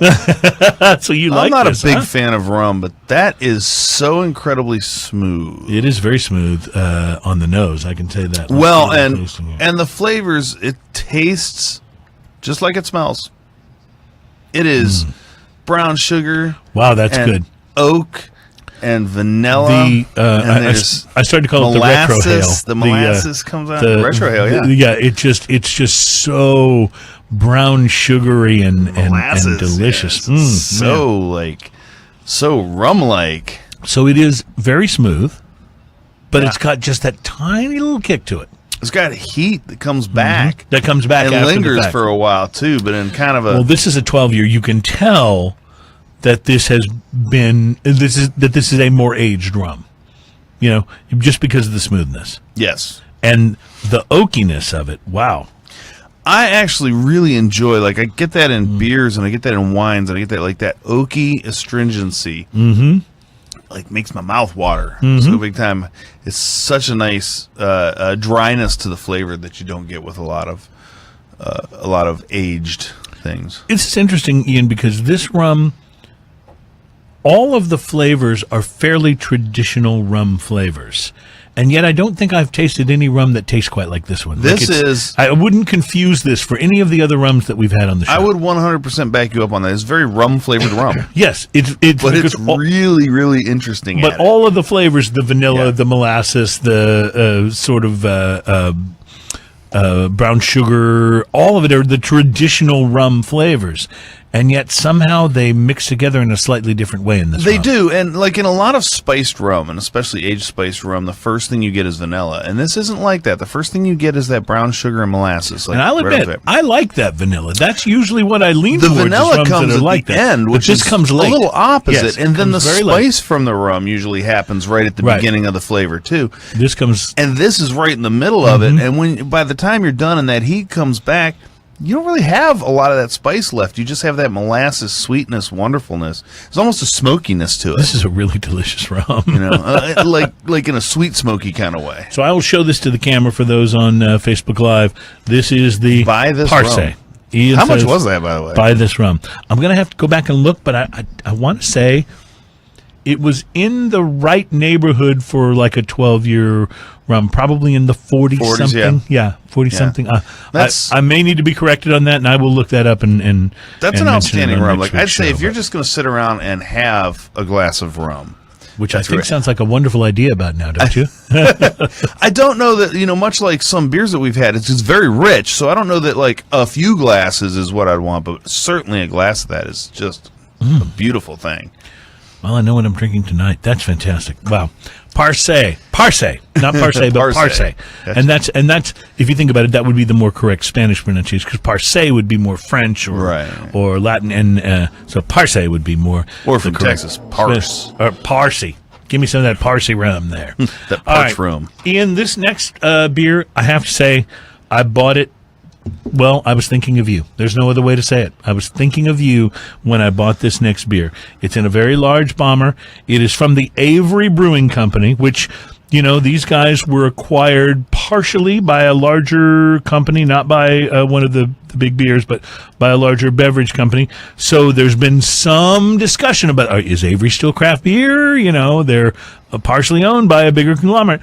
So I'm not a big fan of rum, but that is so incredibly smooth. It is very smooth on the nose, I can say that. Well, and the flavors, it tastes just like it smells. It is brown sugar. Wow, that's good. Oak. And vanilla. I started to call it the retro hail. The molasses comes out. The retro hail, yeah. Yeah, it's just so brown, sugary, and delicious. Yeah, so rum-like. So it is very smooth, but it's got just that tiny little kick to it. It's got heat that comes back. That comes back and after lingers the fact. for a while too, but in kind of a. Well, this is a 12-year. You can tell that this is a more aged rum, just because of the smoothness. Yes, and the oakiness of it. Wow, I actually really enjoy. Like I get that in beers, and I get that in wines, and I get that that oaky astringency. Like makes my mouth water. So big time. It's such a nice dryness to the flavor that you don't get with a lot of aged things. It's interesting, Ian, because this rum. All of the flavors are fairly traditional rum flavors. And yet I don't think I've tasted any rum that tastes quite like this one. I wouldn't confuse this for any of the other rums that we've had on the show. I would 100% back you up on that. It's very rum-flavored rum. Yes. It's really, really interesting. But all of the flavors, the vanilla, the molasses, the sort of brown sugar, all of it are the traditional rum flavors. And yet somehow they mix together in a slightly different way in this rum. They do, and like in a lot of spiced rum, and especially aged spiced rum, the first thing you get is vanilla. And this isn't like that. The first thing you get is that brown sugar and molasses. And I'll admit, I like that vanilla. That's usually what I lean towards. The vanilla comes at like the end, which is comes late. A little opposite. Yes, and then the spice late. From the rum usually happens right at the beginning of the flavor, too. This comes... And this is right in the middle of it. And by the time you're done and that heat comes back, you don't really have a lot of that spice left. You just have that molasses, sweetness, wonderfulness. There's almost a smokiness to it. This is a really delicious rum. Like in a sweet, smoky kind of way. So I will show this to the camera for those on Facebook Live. This is the Parce. Rum. How much was that, by the way? Buy this rum. I'm going to have to go back and look, but I want to say it was in the right neighborhood for like a 12-year rum, probably in the 40-something. Yeah, 40-something. I may need to be corrected on that, and I will look that up and that's and an mention it outstanding on rum. next Like I'd week's say, show, if you're but- just going to sit around and have a glass of rum, which I that's think right. sounds like a wonderful idea about now, don't you? I don't know that, much like some beers that we've had, it's just very rich. So I don't know that like a few glasses is what I'd want, but certainly a glass of that is just a beautiful thing. Well, I know what I'm drinking tonight. That's fantastic. Wow. Parce, not Parce, but Parce. Parce. Gotcha. And that's if you think about it, that would be the more correct Spanish pronunciation, because Parce would be more French or Latin, and so Parce would be more. Or from Texas, Parce. Or Parsi. Give me some of that Parsi rum there. That All parch right. rum. Ian, this next beer, I have to say, I bought it. Well, I was thinking of you. There's no other way to say it. I was thinking of you when I bought this next beer. It's in a very large bomber. It is from the Avery Brewing Company, which, these guys were acquired partially by a larger company, not by one of the big beers, but by a larger beverage company. So there's been some discussion about, is Avery still craft beer? They're partially owned by a bigger conglomerate.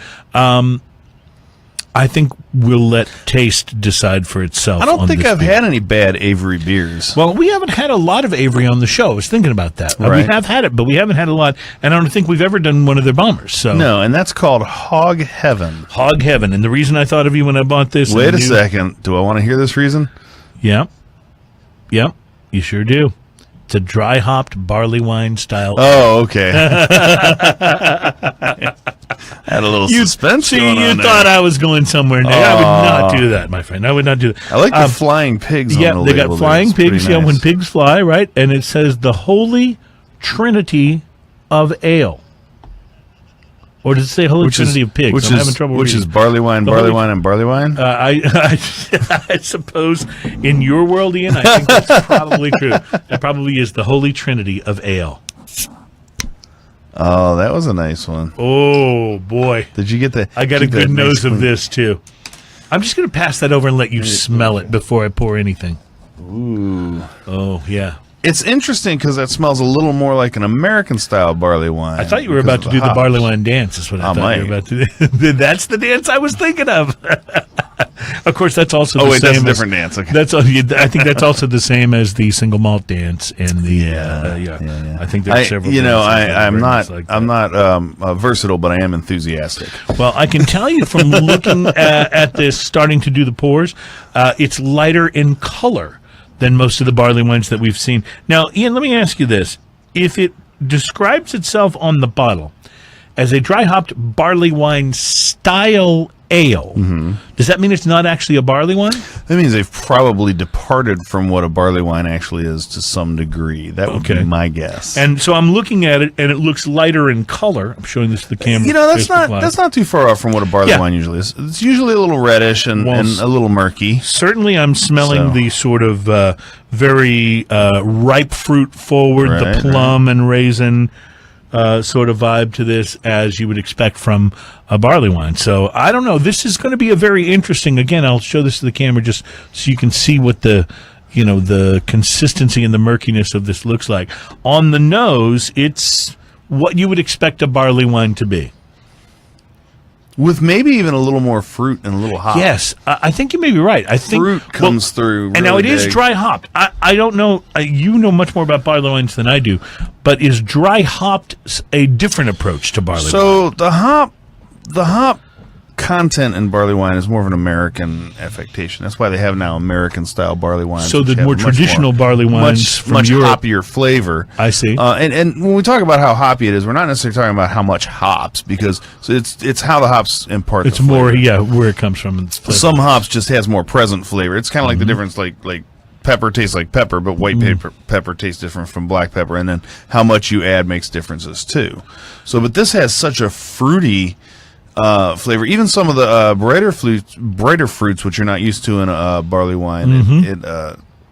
I think we'll let taste decide for itself. I don't think I've beer. had any bad Avery beers. Well, we haven't had a lot of Avery on the show. I was thinking about that. Right. We have had it, but we haven't had a lot. And I don't think we've ever done one of their bombers. So No, and that's called Hog Heaven. Hog Heaven. And the reason I thought of you when I bought this. Wait a second. Do I want to hear this reason? Yep. You sure do. It's a dry hopped Barleywine-Style. Oh, okay. Had a little suspense going on you there. thought I was going somewhere. Now. I would not do that, my friend. I would not do that. I like the flying pigs on the Yeah, they label. got flying It's pretty pigs. nice. Yeah, when pigs fly, right? And it says the Holy Trinity of Ale. Or does it say Holy Trinity of Pigs? I'm having trouble Which is reading. barley wine, The barley Holy- wine, and barley wine? I suppose in your world, Ian, I think that's probably true. It probably is the Holy Trinity of Ale. Oh, that was a nice one. Oh, boy. Did you get that? I got a keep that good nice nose of clean- this, too. I'm just going to pass that over and let you smell it before I pour anything. Ooh. Oh, yeah. It's interesting because that smells a little more like an American-style barley wine. I thought you were because about to of do the hops. barley wine dance. Is what I I thought you were might. about to do. That's the dance I was thinking of. Of course, that's also the Oh, wait, same that's a as- different dance. Okay. That's I think that's also the same as the single malt dance and the yeah. I think there's several. dances that are I'm very not, much like I'm that. not versatile, but I am enthusiastic. Well, I can tell you from looking at this, starting to do the pours, it's lighter in color than most of the barley wines that we've seen. Now, Ian, let me ask you this. If it describes itself on the bottle as a dry hopped barley wine style ale, does that mean it's not actually a barley wine? That means they've probably departed from what a barley wine actually is to some degree. That would be my guess. And so I'm looking at it, and it looks lighter in color. I'm showing this to the camera. That's not too far off from what a barley wine usually is. It's usually a little reddish and a little murky. Certainly, I'm smelling the sort of very ripe fruit forward, the plum and raisin sort of vibe to this, as you would expect from a barley wine. So I don't know. This is going to be a very interesting. Again, I'll show this to the camera just so you can see what the consistency and the murkiness of this looks like. On the nose, it's what you would expect a barley wine to be. With maybe even a little more fruit and a little hop. Yes, I think you may be right. I think fruit comes through. And now it really is big. dry hopped. I don't know. You know much more about barley wines than I do, but is dry hopped a different approach to barley wine? So the hop content in barley wine is more of an American affectation. That's why they have now American style barley wines. So the which have more much traditional barley wines from much Europe. hoppier flavor. I see. And when we talk about how hoppy it is, we're not necessarily talking about how much hops, because it's how the hops impart. It's the flavor. more where it comes from. Some hops just has more present flavor. It's kind of like the difference, like pepper tastes like pepper, but white pepper tastes different from black pepper, and then how much you add makes differences too. So, but this has such a fruity flavor. Even some of the brighter fruits, which you're not used to in a barley wine,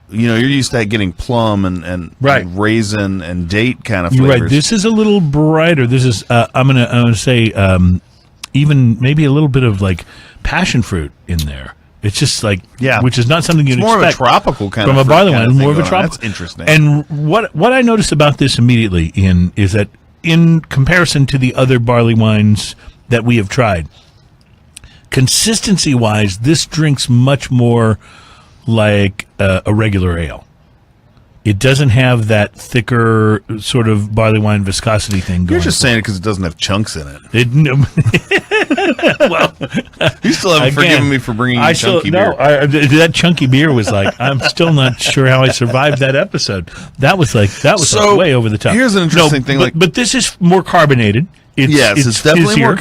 you're used to getting plum and raisin and date kind of flavors. You're right. This is a little brighter. This is I'm gonna say even maybe a little bit of like passion fruit in there. It's just like which is not something you'd more expect of a tropical kind from of a barley fruit wine. kind of More of thing a going on. tropical. That's interesting. And what I noticed about this immediately, Ian, is that in comparison to the other barley wines that we have tried, consistency-wise, this drinks much more like a regular ale. It doesn't have that thicker sort of barley wine viscosity thing going. You're just saying it because it doesn't have chunks in it. Well, You still haven't forgiven me for bringing you chunky beer. No, that chunky beer was like, I'm still not sure how I survived that episode. That was like way over the top. Here's an interesting thing. But this is more carbonated. It's definitely fizzier. more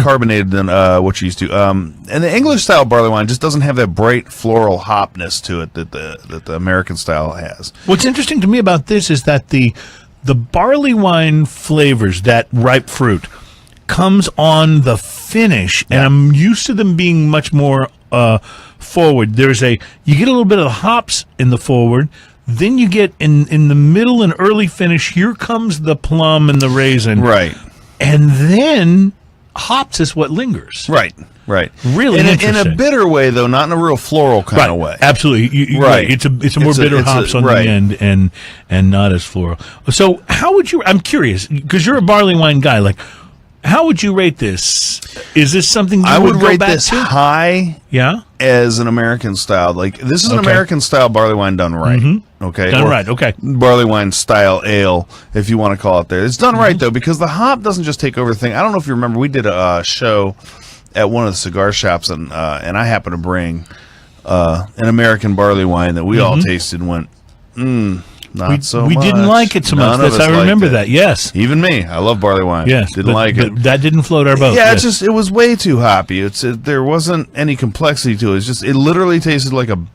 carbonated than what you used to. And the English style barley wine just doesn't have that bright floral hopness to it that the American style has. What's interesting to me about this is that the barley wine flavors, that ripe fruit, comes on the finish, and I'm used to them being much more forward. You get a little bit of the hops in the forward. Then you get in the middle and early finish. Here comes the plum and the raisin, Right. And then hops is what lingers. Right. Really in a bitter way, though, not in a real floral kind of way. Absolutely. You're right. It's a more bitter hops on the end and not as floral. So how would you? I'm curious because you're a barley wine guy. Like, how would you rate this? Is this something you I would go rate back this to? high? Yeah. As an American style, like this is an Okay. American style barley wine done right. Okay, Done Or right. Okay. barley wine style ale, if you want to call it there. It's done right though, because the hop doesn't just take over the thing. I don't know if you remember, we did a show at one of the cigar shops, and I happened to bring an American barley wine that we all tasted and went, not so much. We didn't like it so much. None of That's us I remember liked it. that. Yes. Even me, I love barley wine. Yes. Didn't like it. But that didn't float our boat. Yeah, Yes. it was way too hoppy. There wasn't any complexity to it. It literally tasted like an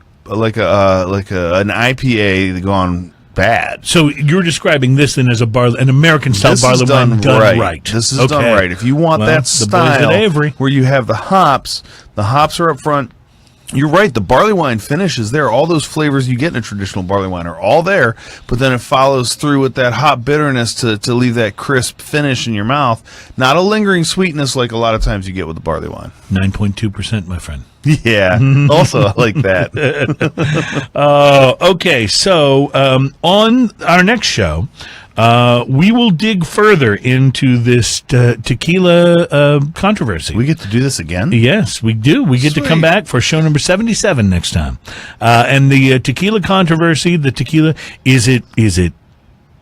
IPA gone bad. So you're describing this then as an American style This barley is wine done right. This is Okay. done right. If you want Well, that the boys at style Avery. where you have the hops are up front. You're right. The barley wine finish is there. All those flavors you get in a traditional barley wine are all there, but then it follows through with that hop bitterness to leave that crisp finish in your mouth. Not a lingering sweetness like a lot of times you get with the barley wine. 9.2%, my friend. Yeah. Also, I like that. Okay, so on our next show, we will dig further into this tequila controversy. We get to do this again? Yes, we do. We get to come back for show number 77 next time. And the tequila controversy, is it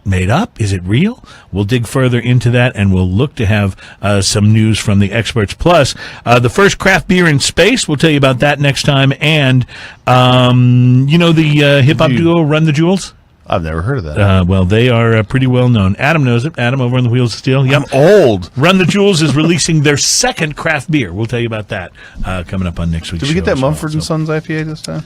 made up? Is it real? We'll dig further into that, and we'll look to have some news from the experts. Plus, the first craft beer in space, we'll tell you about that next time. And, the hip-hop duo Run the Jewels? I've never heard of that. Well, they are pretty well known. Adam knows it. Adam over on the Wheels of Steel. Yep. I'm old. Run the Jewels is releasing their second craft beer. We'll tell you about that coming up on next week's show. Did we get that as well. Mumford & Sons IPA this time?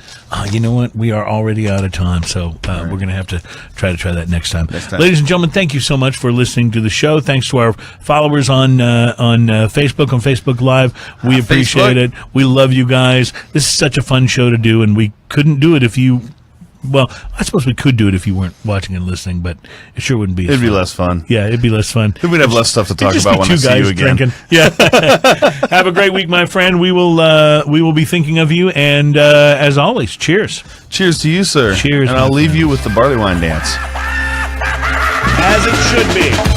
You know what? We are already out of time, so we're going to have to try that next time. time. Ladies and gentlemen, thank you so much for listening to the show. Thanks to our followers on Facebook, on Facebook Live. We appreciate it. We love you guys. This is such a fun show to do, and we couldn't do it if you... Well, I suppose we could do it if you weren't watching and listening, but it sure wouldn't be as It'd be fun. less fun. Yeah, it'd be less fun. Then we'd have less stuff to talk It'd just about be when two I see guys you again. drinking. Yeah. Have a great week, my friend. We will be thinking of you, and as always, cheers. Cheers to you, sir. Cheers, And my I'll leave friend. you with the barley wine dance. As it should be.